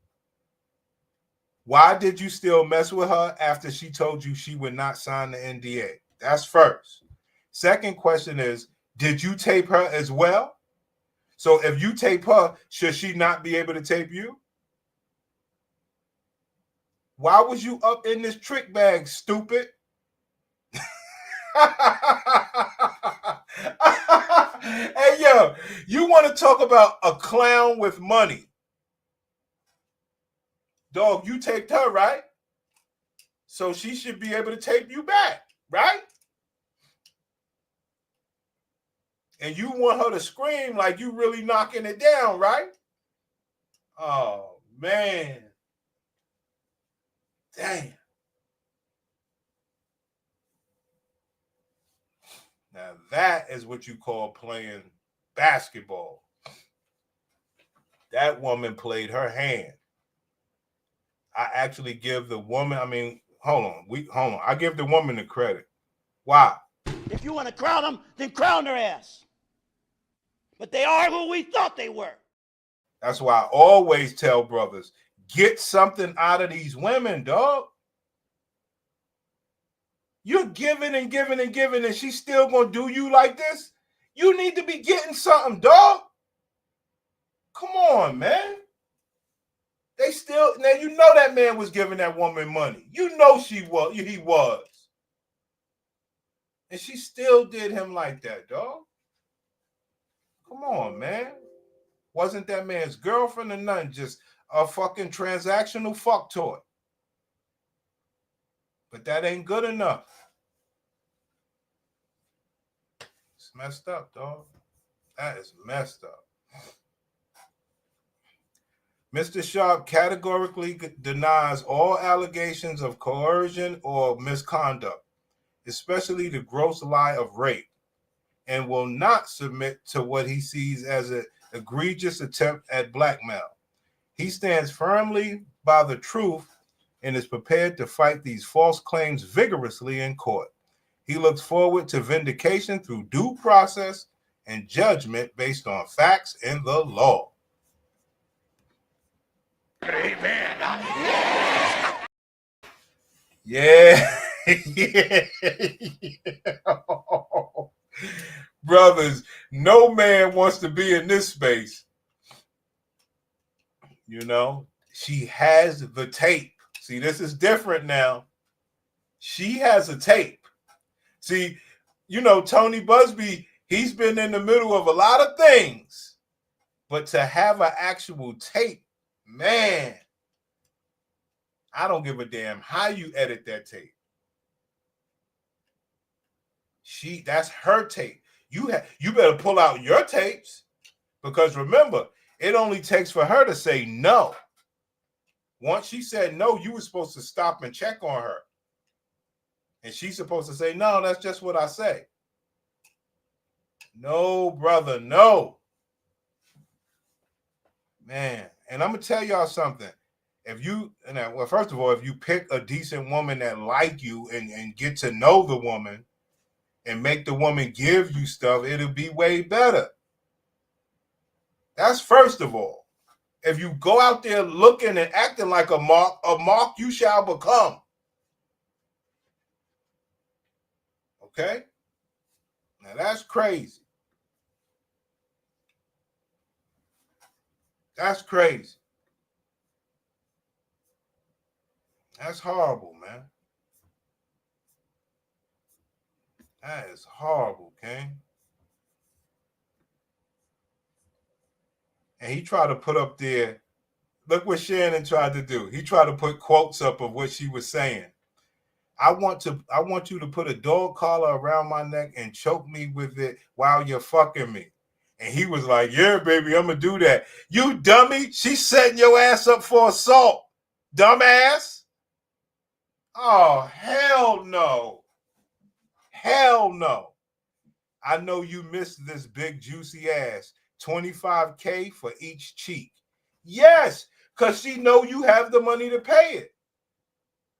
Why did you still mess with her after she told you she would not sign the NDA? That's first. Second question is, did you tape her as well? So if you tape her, should she not be able to tape you? Why was you up in this trick bag, stupid? Hey, yo, you want to talk about a clown with money? Dog, you taped her, right? So she should be able to tape you back, right? And you want her to scream like you really knocking it down, right? Oh, man. Damn. Now that is what you call playing basketball. That woman played her hand. I actually give the woman, hold on. I give the woman the credit. Why? If you want to crown them, then crown their ass. But they are who we thought they were. That's why I always tell brothers, get something out of these women, dog. You're giving and giving and giving, and she's still going to do you like this? You need to be getting something, dog. Come on, man. Now you know that man was giving that woman money. You know he was. And she still did him like that, dog. Come on, man. Wasn't that man's girlfriend or nothing, just a fucking transactional fuck toy. But that ain't good enough. It's messed up, dog. That is messed up. Mr. Sharpe categorically denies all allegations of coercion or misconduct, especially the gross lie of rape, and will not submit to what he sees as an egregious attempt at blackmail. He stands firmly by the truth and is prepared to fight these false claims vigorously in court. He looks forward to vindication through due process and judgment based on facts and the law. Amen. Yeah. Yeah. Brothers, no man wants to be in this space. You know, she has the tape. See, this is different now. She has a tape. See, you know, Tony Busby, he's been in the middle of a lot of things, but to have an actual tape, man, I don't give a damn how you edit that tape. That's her tape. You better pull out your tapes, because remember, it only takes for her to say no. Once she said no, you were supposed to stop and check on her. And she's supposed to say, no, that's just what I say. No, brother, no. Man, and I'm going to tell y'all something. Well, first of all, if you pick a decent woman that like you and get to know the woman and make the woman give you stuff, it'll be way better. That's first of all. If you go out there looking and acting like a mark you shall become. Okay? Now that's crazy. That's crazy. That's horrible, man. That is horrible, King. And he tried to put up there, look what Shannon tried to do. He tried to put quotes up of what she was saying. I want you to put a dog collar around my neck and choke me with it while you're fucking me. And he was like, yeah, baby, I'm going to do that. You dummy. She's setting your ass up for assault. Dumbass. Oh, hell no. Hell no. I know you missed this big juicy ass. $25K for each cheek. Yes, because she know you have the money to pay it.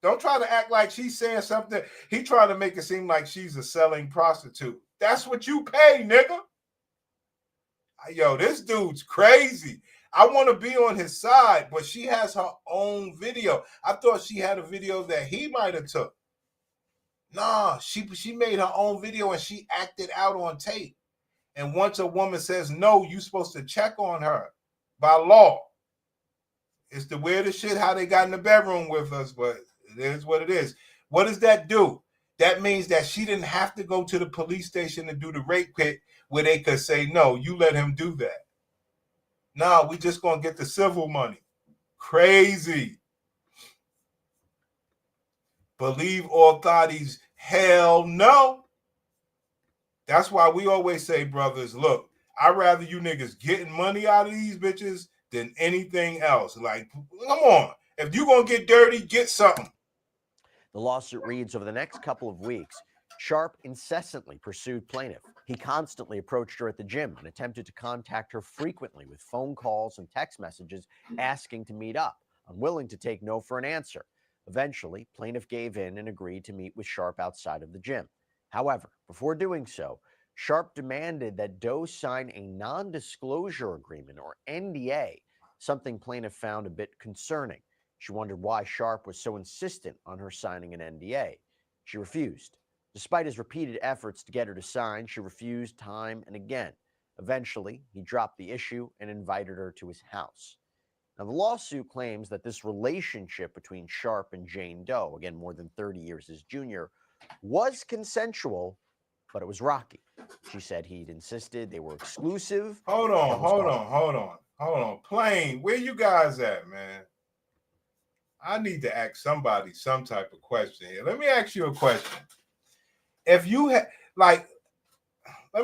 Don't try to act like she's saying something. He trying to make it seem like she's a selling prostitute. That's what you pay, nigga. Yo, this dude's crazy. I want to be on his side, but she has her own video. I thought she had a video that he might have took. Nah, she made her own video and she acted out on tape. And once a woman says no, you're supposed to check on her by law. It's the weirdest shit how they got in the bedroom with us, but it is what it is. What does that do? That means that she didn't have to go to the police station to do the rape kit where they could say, no, you let him do that. No, we just going to get the civil money. Crazy. Believe all thotties? Hell no. That's why we always say, brothers, look, I'd rather you niggas getting money out of these bitches than anything else. Like, come on. If you going to get dirty, get something. The lawsuit reads, over the next couple of weeks, Sharpe incessantly pursued plaintiff. He constantly approached her at the gym and attempted to contact her frequently with phone calls and text messages asking to meet up, unwilling to take no for an answer. Eventually, plaintiff gave in and agreed to meet with Sharpe outside of the gym. However, before doing so, Sharpe demanded that Doe sign a non-disclosure agreement, or NDA, something plaintiff found a bit concerning. She wondered why Sharpe was so insistent on her signing an NDA. She refused. Despite his repeated efforts to get her to sign, she refused time and again. Eventually, he dropped the issue and invited her to his house. Now, the lawsuit claims that this relationship between Sharpe and Jane Doe, again, more than 30 years his junior, was consensual, but it was rocky. She said he'd insisted they were exclusive. Hold on. Plain, where you guys at, man? I need to ask somebody some type of question here. Let me ask you a question. If you let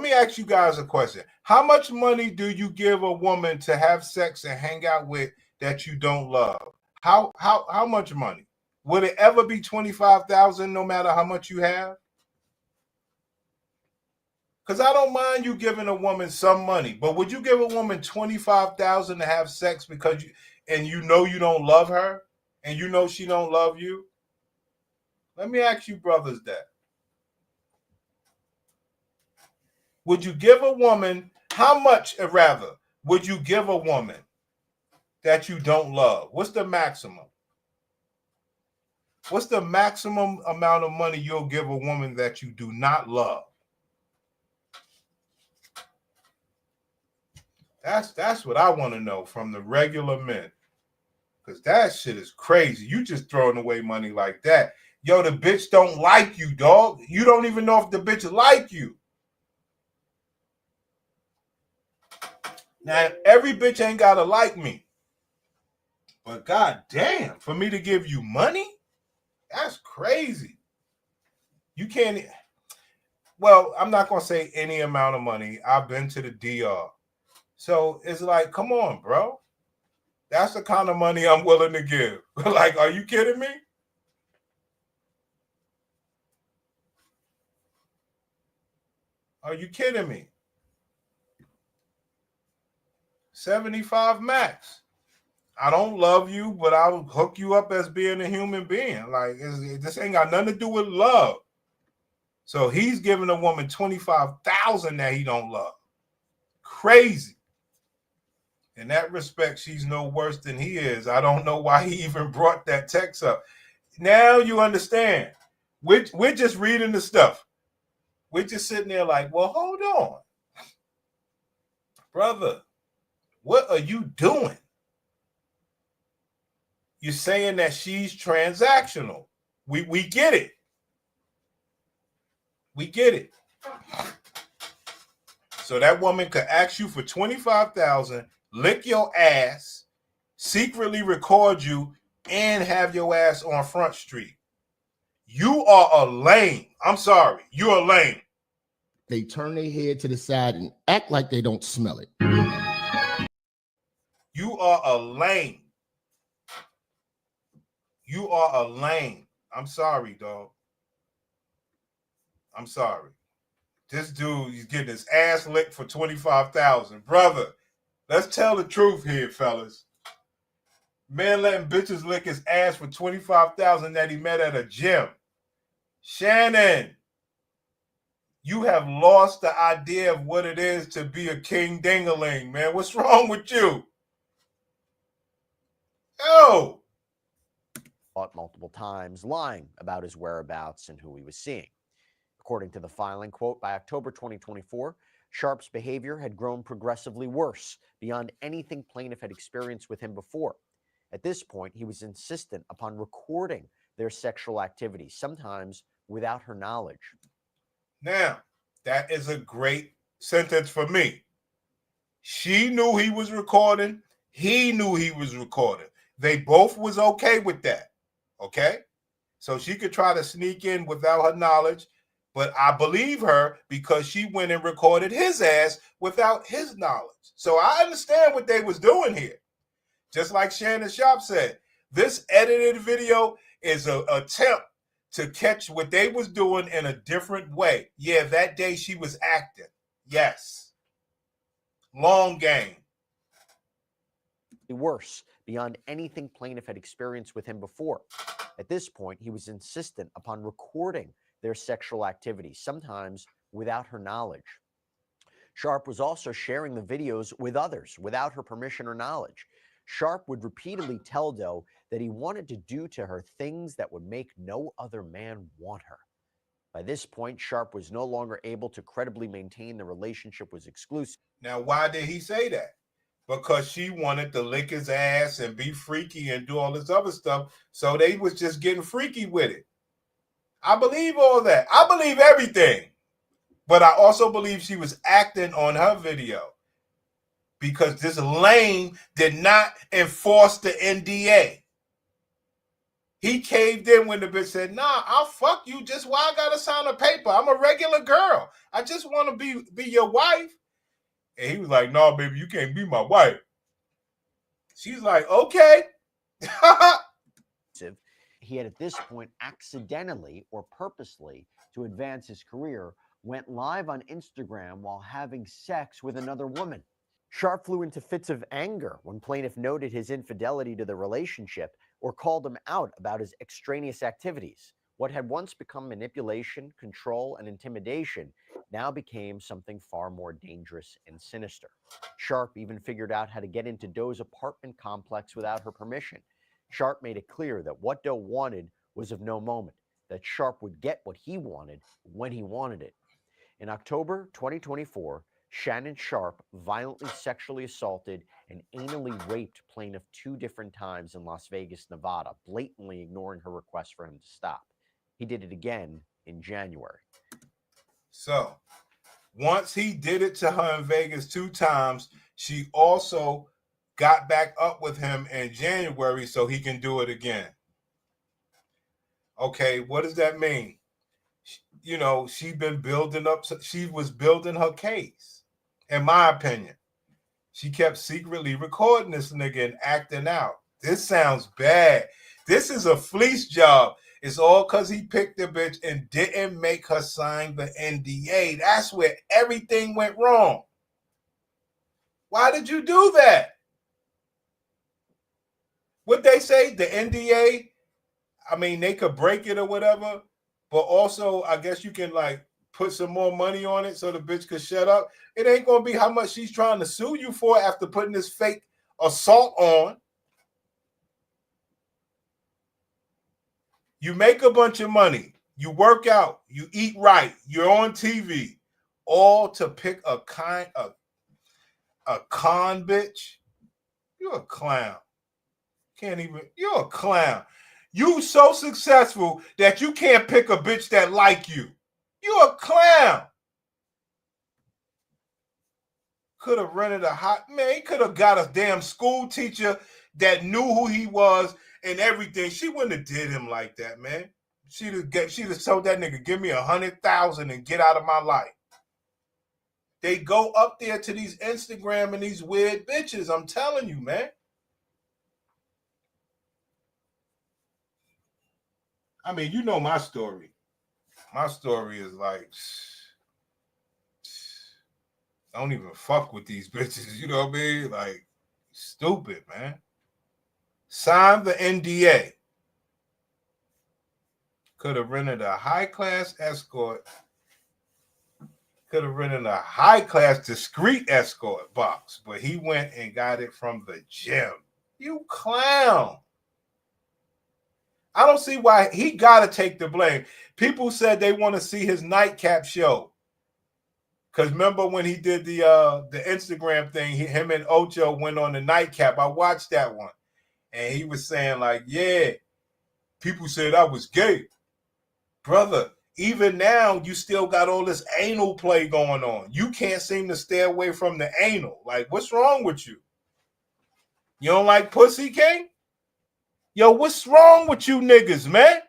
me ask you guys a question. How much money do you give a woman to have sex and hang out with that you don't love? How much money? Would it ever be $25,000 no matter how much you have? Because I don't mind you giving a woman some money, but would you give a woman $25,000 to have sex because you know you don't love her and you know she don't love you? Let me ask you brothers that. Would you give a woman, how much rather would you give a woman that you don't love? What's the maximum? What's the maximum amount of money you'll give a woman that you do not love? That's what I want to know from the regular men. Because that shit is crazy. You just throwing away money like that. Yo, the bitch don't like you, dog. You don't even know if the bitch like you. Now, every bitch ain't got to like me. But goddamn, for me to give you money? That's crazy. You can't... Well, I'm not going to say any amount of money. I've been to the DR. So it's like, come on, bro. That's the kind of money I'm willing to give. Like, are you kidding me? Are you kidding me? 75 max. I don't love you, but I'll hook you up as being a human being. Like, this ain't got nothing to do with love. So he's giving a woman $25,000 that he don't love. Crazy. In that respect, she's no worse than he is. I don't know why he even brought that text up. Now you understand. We're just reading the stuff. We're just sitting there like, well, hold on. Brother, what are you doing? You're saying that she's transactional. We get it. We get it. So that woman could ask you for $25,000, lick your ass, secretly record you, and have your ass on Front Street. You are a lame. I'm sorry. You're a lame. They turn their head to the side and act like they don't smell it. You are a lame. You are a lame. I'm sorry, dog. I'm sorry. This dude, he's getting his ass licked for $25,000. Brother, let's tell the truth here, fellas. Man letting bitches lick his ass for $25,000 that he met at a gym. Shannon, you have lost the idea of what it is to be a king dingaling, man. What's wrong with you? Yo! Caught multiple times lying about his whereabouts and who he was seeing. According to the filing, quote, by October 2024, Sharpe's behavior had grown progressively worse beyond anything plaintiff had experienced with him before. At this point, he was insistent upon recording their sexual activity, sometimes without her knowledge. Now, that is a great sentence for me. She knew he was recording. He knew he was recording. They both was okay with that. Okay? So she could try to sneak in without her knowledge, but I believe her because she went and recorded his ass without his knowledge. So I understand what they was doing here. Just like Shannon Sharpe said, this edited video is an attempt to catch what they was doing in a different way. Yeah, that day she was acting. Yes. Long game. Worse beyond anything plaintiff had experienced with him before. At this point, he was insistent upon recording their sexual activity, sometimes without her knowledge. Sharpe was also sharing the videos with others without her permission or knowledge. Sharpe would repeatedly tell Doe that he wanted to do to her things that would make no other man want her. By this point, Sharpe was no longer able to credibly maintain the relationship was exclusive. Now, why did he say that? Because she wanted to lick his ass and be freaky and do all this other stuff. So they was just getting freaky with it. I believe all that. I believe everything. But I also believe she was acting on her video. Because this lame did not enforce the NDA. He caved in when the bitch said, nah, I'll fuck you. Just why I gotta sign a paper? I'm a regular girl. I just want to be your wife. And he was like, no, baby, you can't be my wife. She's like, okay. He had at this point accidentally or purposely, to advance his career, went live on Instagram while having sex with another woman. Sharpe flew into fits of anger when plaintiff noted his infidelity to the relationship or called him out about his extraneous activities. What had once become manipulation, control, and intimidation now became something far more dangerous and sinister. Sharpe even figured out how to get into Doe's apartment complex without her permission. Sharpe made it clear that what Doe wanted was of no moment, that Sharpe would get what he wanted when he wanted it. In October 2024, Shannon Sharpe violently sexually assaulted and anally raped plaintiff 2 different times in Las Vegas, Nevada, blatantly ignoring her request for him to stop. He did it again in January. So once he did it to her in Vegas 2 times, she also got back up with him in January so he can do it again. Okay, what does that mean? You know, she was building her case, in my opinion. She kept secretly recording this nigga and acting out. This sounds bad. This is a fleece job. It's all because he picked the bitch and didn't make her sign the NDA. That's where everything went wrong. Why did you do that? What they say, the NDA, I mean, they could break it or whatever, but also I guess you can like put some more money on it so the bitch could shut up. It ain't gonna be how much she's trying to sue you for after putting this fake assault on. You make a bunch of money, you work out, you eat right, you're on TV, all to pick a con bitch. You're a clown. You're a clown. You so successful that you can't pick a bitch that like you. You're a clown. Could have rented a hot man. He could have got a damn school teacher that knew who he was and everything. She wouldn't have did him like that, man. She'd have told that nigga, give me 100,000 and get out of my life. They go up there to these Instagram and these weird bitches. I'm telling you, man. I mean, you know my story. My story is like, don't even fuck with these bitches. You know what I mean? Like, stupid, man. Sign the NDA. Could have rented a high-class escort. Could have rented a high-class discreet escort box, but he went and got it from the gym. You clown. I don't see why he got to take the blame. People said they want to see his nightcap show. Because remember when he did the Instagram thing, him and Ocho went on the nightcap. I watched that one. And he was saying like, yeah, people said I was gay. Brother, even now, you still got all this anal play going on. You can't seem to stay away from the anal. Like, what's wrong with you? You don't like pussy, King? Yo, what's wrong with you niggas, man?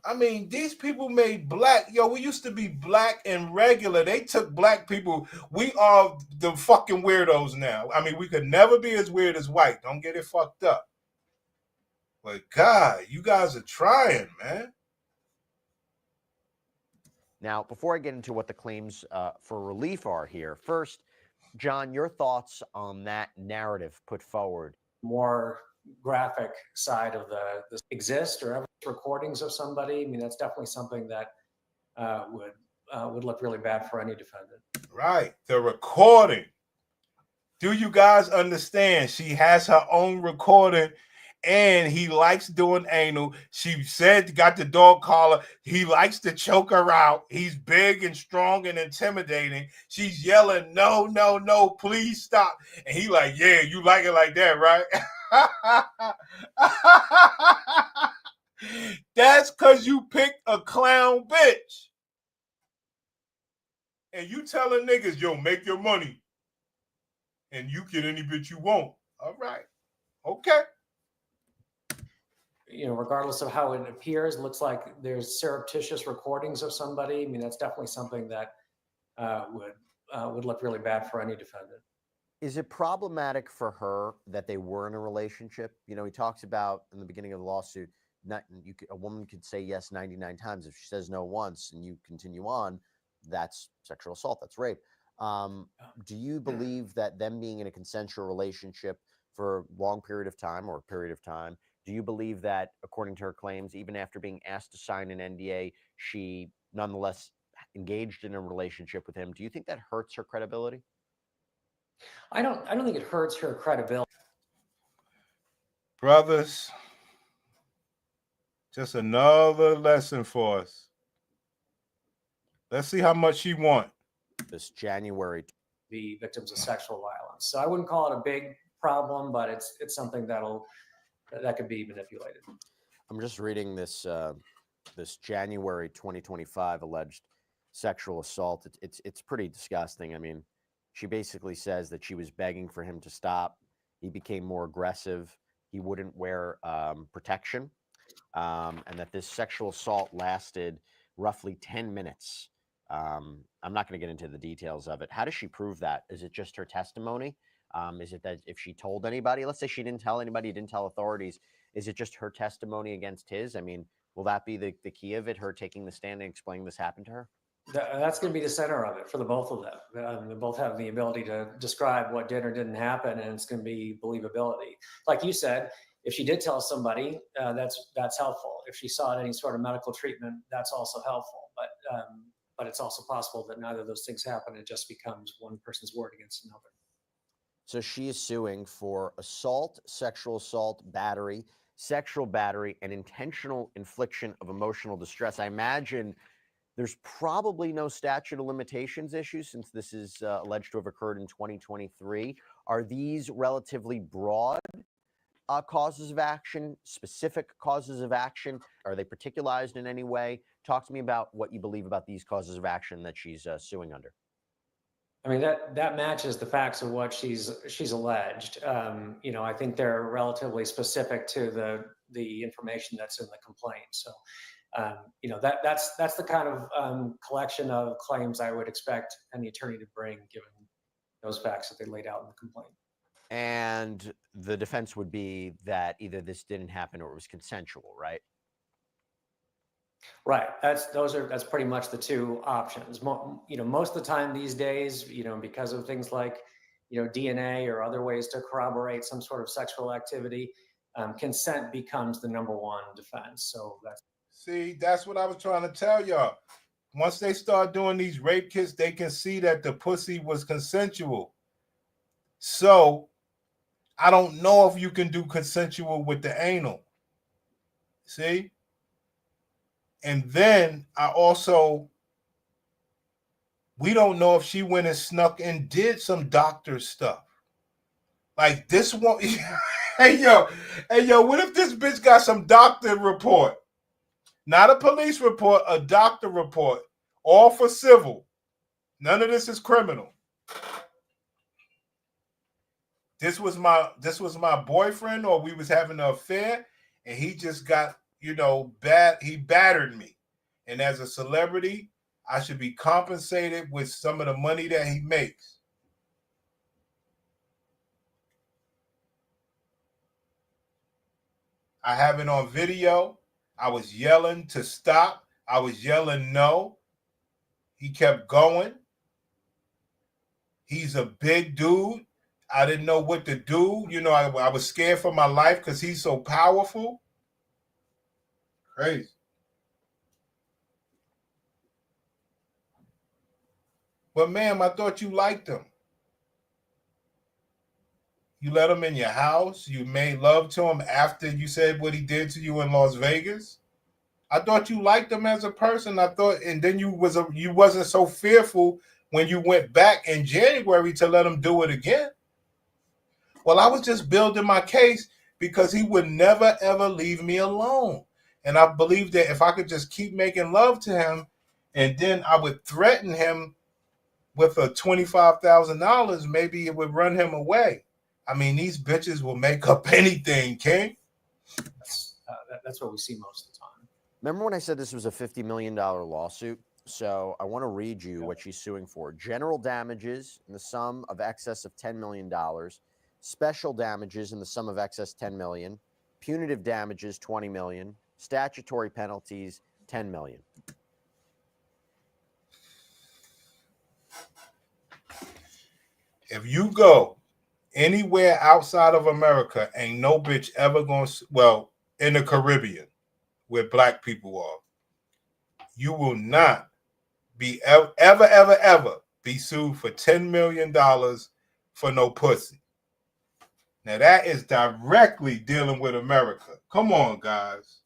I mean, these people made black. Yo, we used to be black and regular. They took black people. We are the fucking weirdos now. I mean, we could never be as weird as white. Don't get it fucked up. But God, you guys are trying, man. Now, before I get into what the claims for relief are here, first, John, your thoughts on that narrative put forward. More graphic side of this exist or ever recordings of somebody. I mean, that's definitely something that would look really bad for any defendant. Right. The recording. Do you guys understand? She has her own recording and he likes doing anal. She said, got the dog collar. He likes to choke her out. He's big and strong and intimidating. She's yelling, no, no, no, please stop. And he like, yeah, you like it like that, right? That's because you picked a clown bitch. And you telling niggas, yo, make your money. And you get any bitch you want. All right. Okay. You know, regardless of how it appears, looks like there's surreptitious recordings of somebody. I mean, that's definitely something that would look really bad for any defendant. Is it problematic for her that they were in a relationship? You know, he talks about in the beginning of the lawsuit, a woman could say yes 99 times. If she says no once and you continue on, that's sexual assault, that's rape. Do you believe that them being in a consensual relationship for a long period of time or a period of time. Do you believe that, according to her claims, even after being asked to sign an NDA, she nonetheless engaged in a relationship with him? Do you think that hurts her credibility? I don't think it hurts her credibility. Brothers, just another lesson for us. Let's see how much she want. This January. Be victims of sexual violence. So I wouldn't call it a big problem, but it's something that could be manipulated. I'm just reading this this January 2025 alleged sexual assault. It's pretty disgusting. I mean, she basically says that she was begging for him to stop. He became more aggressive. He wouldn't wear protection, and that this sexual assault lasted roughly 10 minutes. I'm not going to get into the details of it. How does she prove that? Is it just her testimony? Is it that if she told anybody, let's say she didn't tell anybody, didn't tell authorities, is it just her testimony against his? I mean, will that be the key of it, her taking the stand and explaining this happened to her? That's going to be the center of it for the both of them. They both have the ability to describe what did or didn't happen, and it's going to be believability. Like you said, if she did tell somebody, that's helpful. If she sought any sort of medical treatment, that's also helpful. But it's also possible that neither of those things happen. It just becomes one person's word against another. So she is suing for assault, sexual assault, battery, sexual battery, and intentional infliction of emotional distress. I imagine there's probably no statute of limitations issue since this is alleged to have occurred in 2023. Are these relatively broad causes of action, specific causes of action? Are they particularized in any way? Talk to me about what you believe about these causes of action that she's suing under. I mean, that matches the facts of what she's alleged. I think they're relatively specific to the information that's in the complaint. So, that's the kind of collection of claims I would expect any attorney to bring, given those facts that they laid out in the complaint. And the defense would be that either this didn't happen or it was consensual, right? Right. That's pretty much the two options. Most of the time these days, because of things like, DNA or other ways to corroborate some sort of sexual activity, consent becomes the number one defense. So that's what I was trying to tell y'all. Once they start doing these rape kits, they can see that the pussy was consensual. So I don't know if you can do consensual with the anal. See? And then we don't know if she went and snuck and did some doctor stuff. Like this one. Hey, yo, what if this bitch got some doctor report? Not a police report, a doctor report. All for civil. None of this is criminal. This was my boyfriend, or we was having an affair, and he just got, he battered me. And as a celebrity, I should be compensated with some of the money that he makes. I have it on video. I was yelling to stop. I was yelling no. He kept going. He's a big dude. I didn't know what to do. I was scared for my life because he's so powerful. Crazy. But ma'am, I thought you liked him. You let him in your house. You made love to him after you said what he did to you in Las Vegas. I thought you liked him as a person. And then you wasn't so fearful when you went back in January to let him do it again. Well, I was just building my case because he would never, ever leave me alone. And I believed that if I could just keep making love to him, and then I would threaten him with a $25,000, maybe it would run him away. I mean, these bitches will make up anything, King. That's what we see most of the time. Remember when I said this was a $50 million lawsuit? So I want to read you what she's suing for. General damages in the sum of excess of $10 million. Special damages in the sum of excess $10 million. Punitive damages, $20 million. Statutory penalties, $10 million. If you go anywhere outside of America, ain't no bitch ever going to, well, in the Caribbean, where black people are, you will not be ever be sued for $10 million for no pussy. Now that is directly dealing with America. Come on, guys.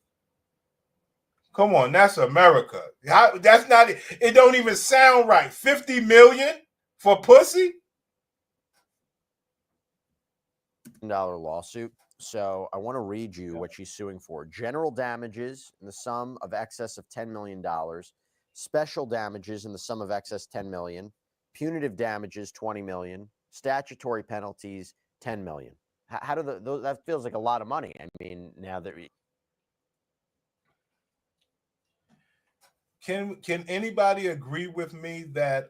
Come on, that's America. That's not it. It don't even sound right. 50 million for pussy? $1 lawsuit. So I want to read you what she's suing for. General damages in the sum of excess of $10 million, special damages in the sum of excess $10 million, punitive damages $20 million, statutory penalties $10 million. How do those, that feels like a lot of money. I mean, now that Can anybody agree with me that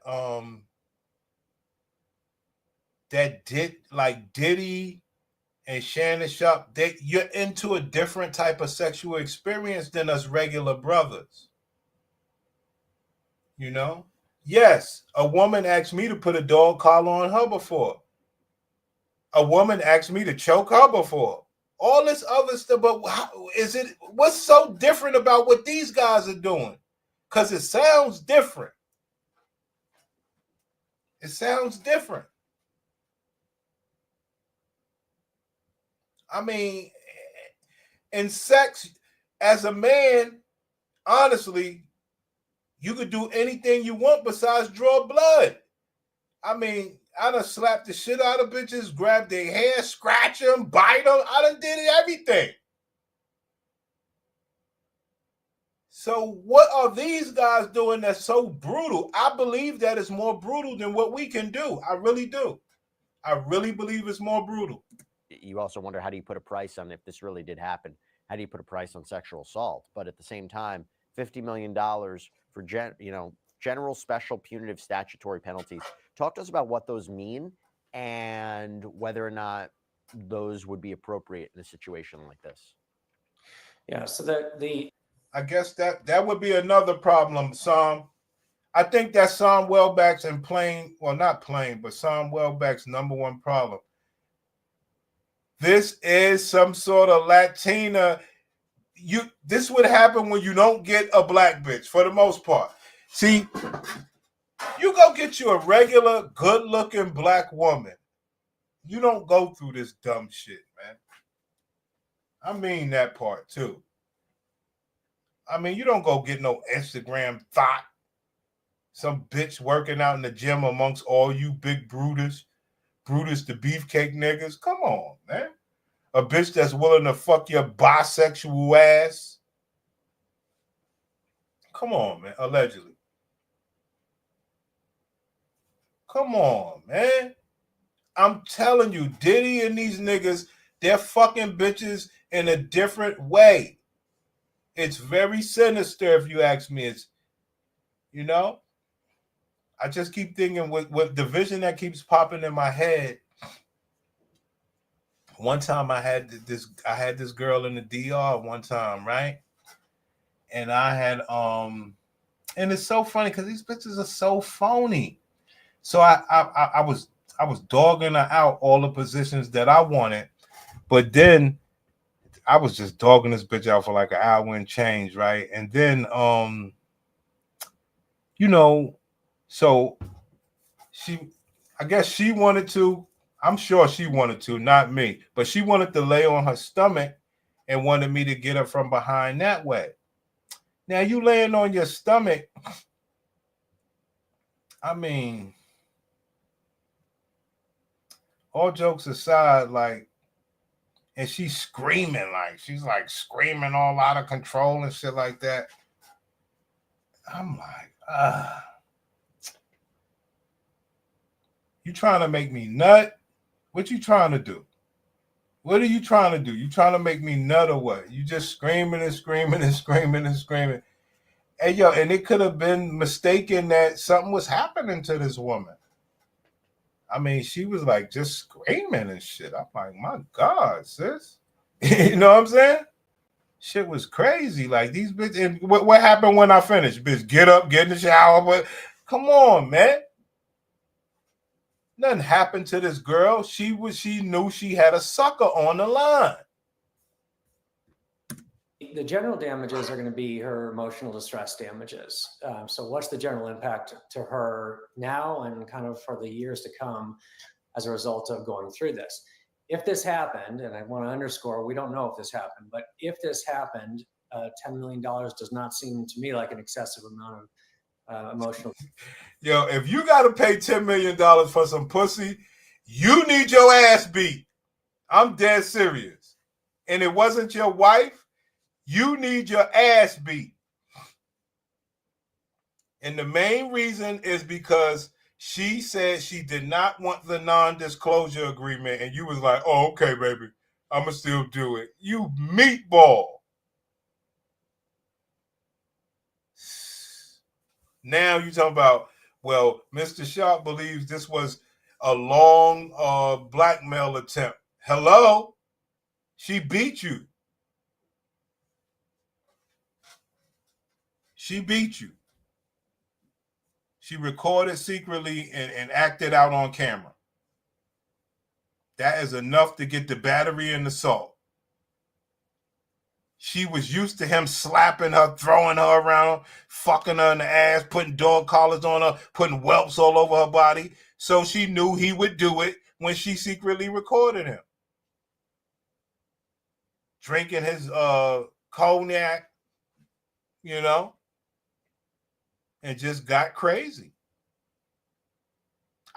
Diddy and Shannon Sharpe, you're into a different type of sexual experience than us regular brothers? You know? Yes, a woman asked me to put a dog collar on her before. A woman asked me to choke her before. All this other stuff, but what's so different about what these guys are doing? Because it sounds different. It sounds different. I mean, in sex, as a man, honestly, you could do anything you want besides draw blood. I mean, I done slapped the shit out of bitches, grabbed their hair, scratch them, bite them. I done did everything. So what are these guys doing that's so brutal? I believe that it's more brutal than what we can do. I really do. I really believe it's more brutal. you also wonder, how do you put a price on, if this really did happen, how do you put a price on sexual assault? But at the same time, $50 million for general special punitive statutory penalties. Talk to us about what those mean and whether or not those would be appropriate in a situation like this. Yeah, so I guess that would be another problem, Sam. I think that's Sam Welbeck's Sam Welbeck's number one problem. This is some sort of Latina. This would happen when you don't get a black bitch for the most part. See, you go get you a regular, good-looking black woman. You don't go through this dumb shit, man. I mean that part too. I mean, you don't go get no Instagram thought. Some bitch working out in the gym amongst all you big Brutus the beefcake niggas. Come on, man. A bitch that's willing to fuck your bisexual ass. Come on, man. Allegedly. Come on, man. I'm telling you, Diddy and these niggas, they're fucking bitches in a different way. It's very sinister, if you ask me. It's, I just keep thinking with the vision that keeps popping in my head. One time I had this girl in the DR one time, right? And I had and it's so funny because these bitches are so phony. So I was dogging her out all the positions that I wanted, but then I was just dogging this bitch out for like an hour and change, right? And then so I guess she wanted to. I'm sure she wanted to, not me, but she wanted to lay on her stomach and wanted me to get her from behind that way. Now you laying on your stomach, I mean, all jokes aside, like, and she's screaming, she's screaming all out of control and shit like that. I'm like, you trying to make me nut? What you trying to do? What are you trying to do? You trying to make me nut or what? You just screaming and screaming and screaming and screaming. Hey, yo, and it could have been mistaken that something was happening to this woman. I mean, she was like just screaming and shit. I'm like, my God, sis. You know what I'm saying? Shit was crazy. Like these bitches. And what happened when I finished? Bitch, get up, get in the shower. But come on, man. Nothing happened to this girl. She knew she had a sucker on the line. The general damages are going to be her emotional distress damages. So what's the general impact to her now and kind of for the years to come as a result of going through this? If this happened, and I want to underscore, we don't know if this happened, but if this happened, $10 million does not seem to me like an excessive amount of emotional. Yo, if you got to pay $10 million for some pussy, you need your ass beat. I'm dead serious. And it wasn't your wife, you need your ass beat. And the main reason is because she said she did not want the non-disclosure agreement. And you was like, oh, okay, baby, I'm going to still do it. You meatball. Now you talking about, well, Mr. Sharpe believes this was a long blackmail attempt. Hello? She beat you. She beat you. She recorded secretly and acted out on camera. That is enough to get the battery and assault. She was used to him slapping her, throwing her around, fucking her in the ass, putting dog collars on her, putting whelps all over her body. So she knew he would do it when she secretly recorded him. Drinking his cognac, you know, and just got crazy.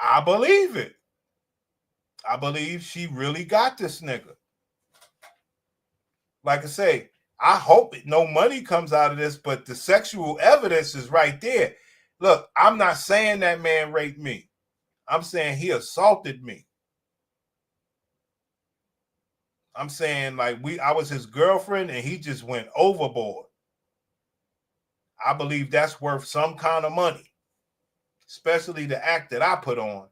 I believe it. I believe she really got this nigga. Like I say, I hope no money comes out of this, but the sexual evidence is right there. Look, I'm not saying that man raped me. I'm saying he assaulted me. I'm saying like I was his girlfriend and he just went overboard. I believe that's worth some kind of money, especially the act that I put on.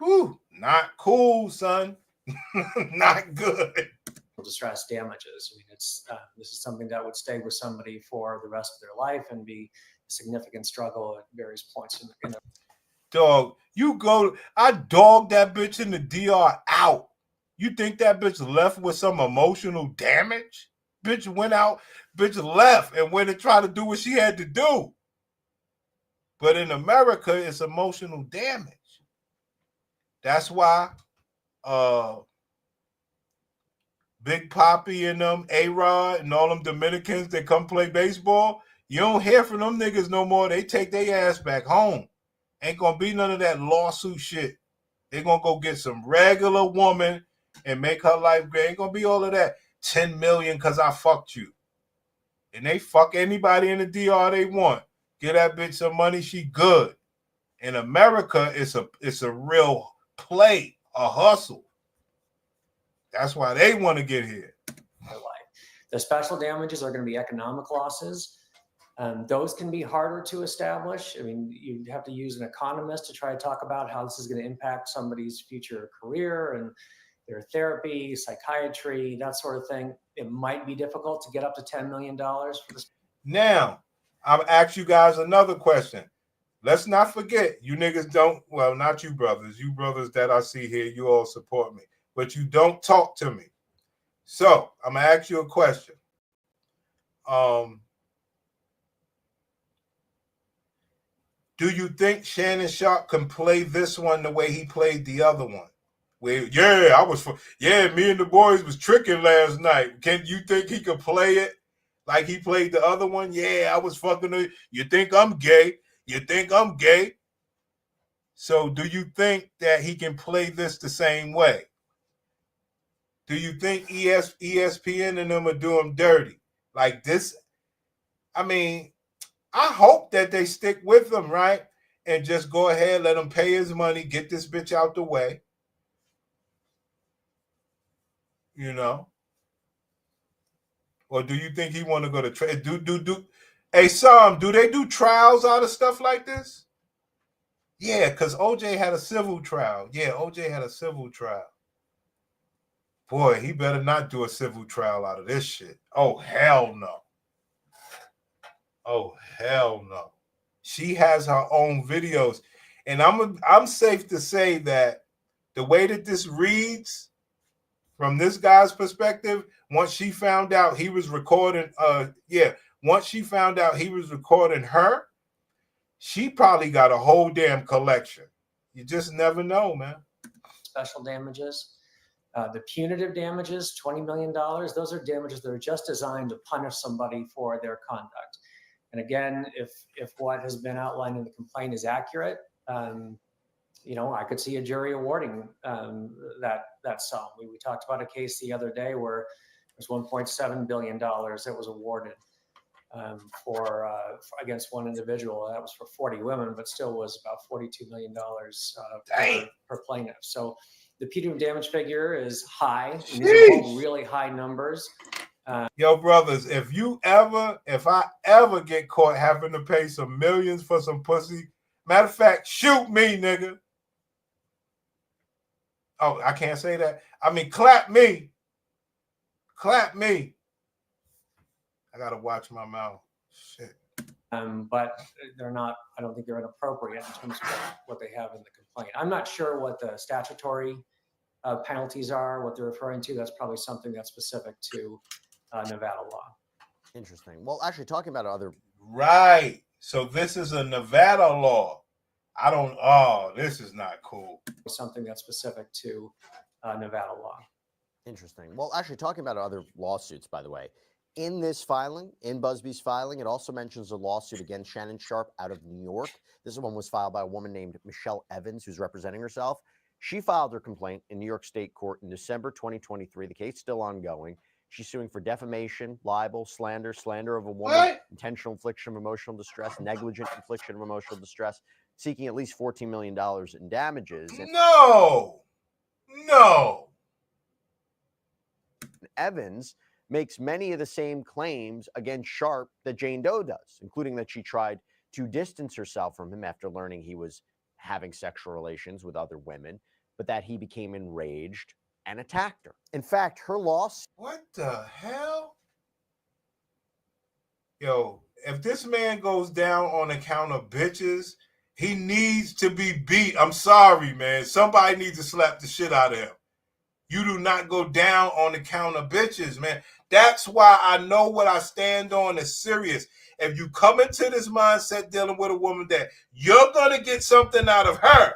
Whew, not cool, son. Not good. Distress damages. I mean, this is something that would stay with somebody for the rest of their life and be a significant struggle at various points in the Dog, I dogged that bitch in the DR out. You think that bitch left with some emotional damage? Bitch went out, bitch left and went and tried to do what she had to do. But in America, it's emotional damage. That's why Big Papi and them, A-Rod and all them Dominicans that come play baseball, you don't hear from them niggas no more. They take their ass back home. Ain't gonna be none of that lawsuit shit. They're gonna go get some regular woman and make her life great. Ain't gonna be all of that 10 million because I fucked you. And they fuck anybody in the DR they want. Get that bitch some money, she good. In America, it's a real play, a hustle. That's why they want to get here. The special damages are going to be economic losses. Those can be harder to establish. I mean, you have to use an economist to try to talk about how this is going to impact somebody's future career and their therapy, psychiatry, that sort of thing. It might be difficult to get up to $10 million for this. Now, I'll ask you guys another question. Let's not forget, you niggas don't, well, not you brothers that I see here, you all support me, but you don't talk to me. So I'm gonna ask you a question. Do you think Shannon Sharpe can play this one the way he played the other one? Where, me and the boys was tricking last night. Can you think he could play it like he played the other one? Yeah, I was fucking her. You think I'm gay? You think I'm gay? So do you think that he can play this the same way? Do you think ESPN and them are doing dirty? Like this? I mean, I hope that they stick with him, right? And just go ahead, let him pay his money, get this bitch out the way. You know? Or do you think he want to go to trial? Hey, Sam, do they do trials out of stuff like this? Yeah, because OJ had a civil trial. Yeah, OJ had a civil trial. Boy, he better not do a civil trial out of this shit. Oh, hell no. Oh, hell no. She has her own videos. And I'm safe to say that the way that this reads from this guy's perspective, once she found out he was recording, once she found out he was recording her, she probably got a whole damn collection. You just never know, man. Special damages. The punitive damages, $20 million, those are damages that are just designed to punish somebody for their conduct. And again, if what has been outlined in the complaint is accurate, I could see a jury awarding that sum. We talked about a case the other day where there's $1.7 billion that was awarded for against one individual. That was for 40 women, but still was about $42 million per plaintiff. So the punitive damage figure is high. And these are all really high numbers. Yo, brothers, if I ever get caught having to pay some millions for some pussy, matter of fact, shoot me, nigga. Oh, I can't say that. I mean, clap me. Clap me. I gotta watch my mouth. Shit. But they're not, I don't think they're inappropriate in terms of what they have in the complaint. I'm not sure what the statutory penalties are, what they're referring to. That's probably something that's specific to Nevada law. Interesting. Well, actually, talking about other. Right. So this is a Nevada law. This is not cool. Something that's specific to Nevada law. Interesting. Well, actually, talking about other lawsuits, by the way, in this filing, in Busby's filing, it also mentions a lawsuit against Shannon Sharpe out of New York. This one was filed by a woman named Michelle Evans, who's representing herself. She filed her complaint in New York State Court in December 2023. The case is still ongoing. She's suing for defamation, libel, slander of a woman, intentional infliction of emotional distress, negligent infliction of emotional distress, seeking at least $14 million in damages. No. Evans makes many of the same claims against Sharpe that Jane Doe does, including that she tried to distance herself from him after learning he was having sexual relations with other women, but that he became enraged and attacked her. In fact, her loss. What the hell? Yo, if this man goes down on account of bitches, he needs to be beat. I'm sorry, man. Somebody needs to slap the shit out of him. You do not go down on account of bitches, man. That's why I know what I stand on is serious. If you come into this mindset dealing with a woman that you're going to get something out of her,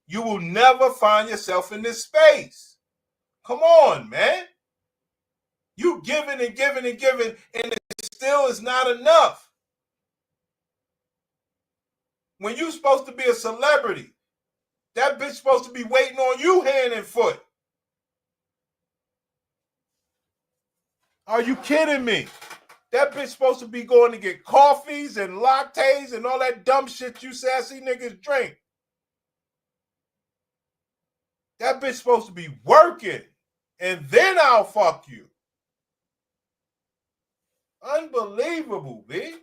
you will never find yourself in this space. Come on, man. You giving and giving and giving, and it still is not enough. When you're supposed to be a celebrity, that bitch supposed to be waiting on you hand and foot. Are you kidding me? That bitch supposed to be going to get coffees and lattes and all that dumb shit you sassy niggas drink. That bitch supposed to be working, and then I'll fuck you. Unbelievable, B.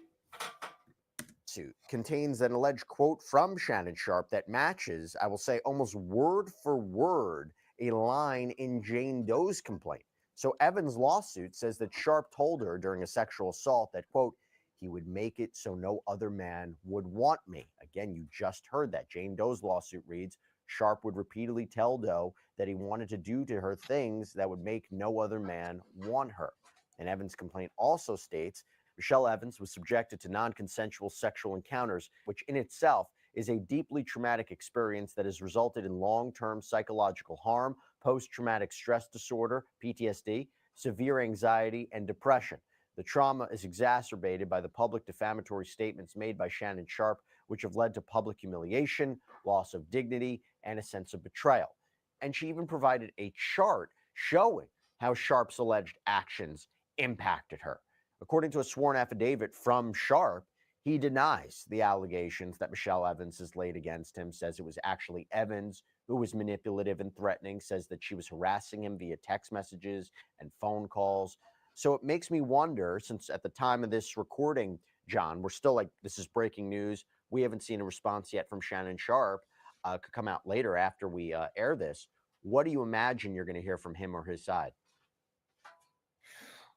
Suit contains an alleged quote from Shannon Sharpe that matches, I will say, almost word for word, a line in Jane Doe's complaint. So Evans' lawsuit says that Sharpe told her during a sexual assault that, quote, he would make it so no other man would want me. Again, you just heard that. Jane Doe's lawsuit reads, Sharpe would repeatedly tell Doe that he wanted to do to her things that would make no other man want her. And Evans' complaint also states Michelle Evans was subjected to non-consensual sexual encounters, which in itself is a deeply traumatic experience that has resulted in long-term psychological harm, post-traumatic stress disorder, PTSD, severe anxiety, and depression. The trauma is exacerbated by the public defamatory statements made by Shannon Sharpe, which have led to public humiliation, loss of dignity, and a sense of betrayal. And she even provided a chart showing how Sharpe's alleged actions impacted her. According to a sworn affidavit from Sharpe, he denies the allegations that Michelle Evans has laid against him, says it was actually Evans who was manipulative and threatening, says that she was harassing him via text messages and phone calls. So it makes me wonder, since at the time of this recording, John, we're still like, this is breaking news. We haven't seen a response yet from Shannon Sharpe. Could come out later after we air this. What do you imagine you're going to hear from him or his side?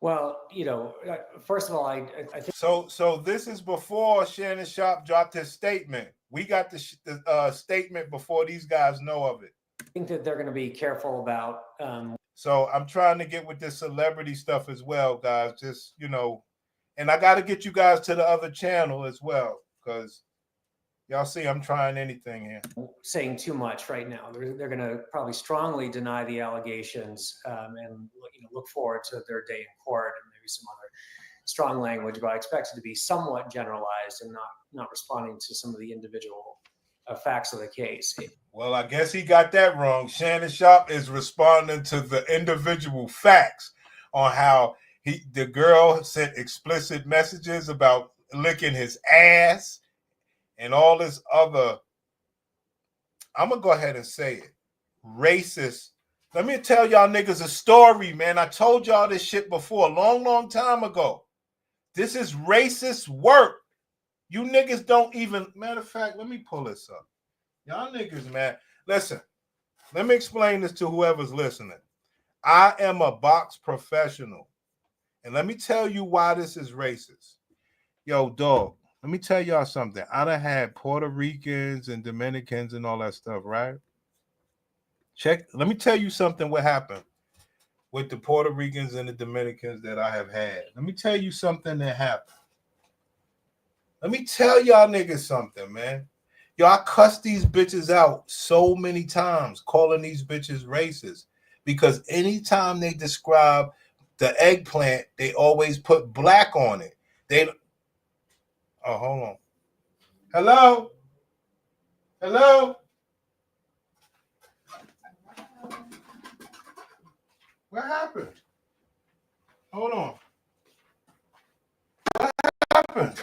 Well, first of all, I think So this is before Shannon Sharpe dropped his statement. We got the statement before these guys know of it. that they're going to be careful about. So I'm trying to get with this celebrity stuff as well, guys. Just, and I got to get you guys to the other channel as well, because y'all see I'm trying anything here. Saying too much right now. They're going to probably strongly deny the allegations and look forward to their day in court and maybe some other strong language. But I expect it to be somewhat generalized and not responding to some of the individual facts of the case. Well, I guess he got that wrong. Shannon Sharpe is responding to the individual facts on how the girl sent explicit messages about licking his ass and all this other, I'm going to go ahead and say it, racist. Let me tell y'all niggas a story, man. I told y'all this shit before, a long, long time ago. This is racist work. You niggas don't even, matter of fact, let me pull this up. Y'all niggas, man. Listen, let me explain this to whoever's listening. I am a box professional. And let me tell you why this is racist. Yo, dog, let me tell y'all something. I done had Puerto Ricans and Dominicans and all that stuff, right? Let me tell you something what happened with the Puerto Ricans and the Dominicans that I have had. Let me tell you something that happened. Let me tell y'all niggas something, man. Yo, I cussed these bitches out so many times, calling these bitches racist, because anytime they describe the eggplant, they always put black on it. Hold on. Hello? Hello? What happened? Hold on. What happened?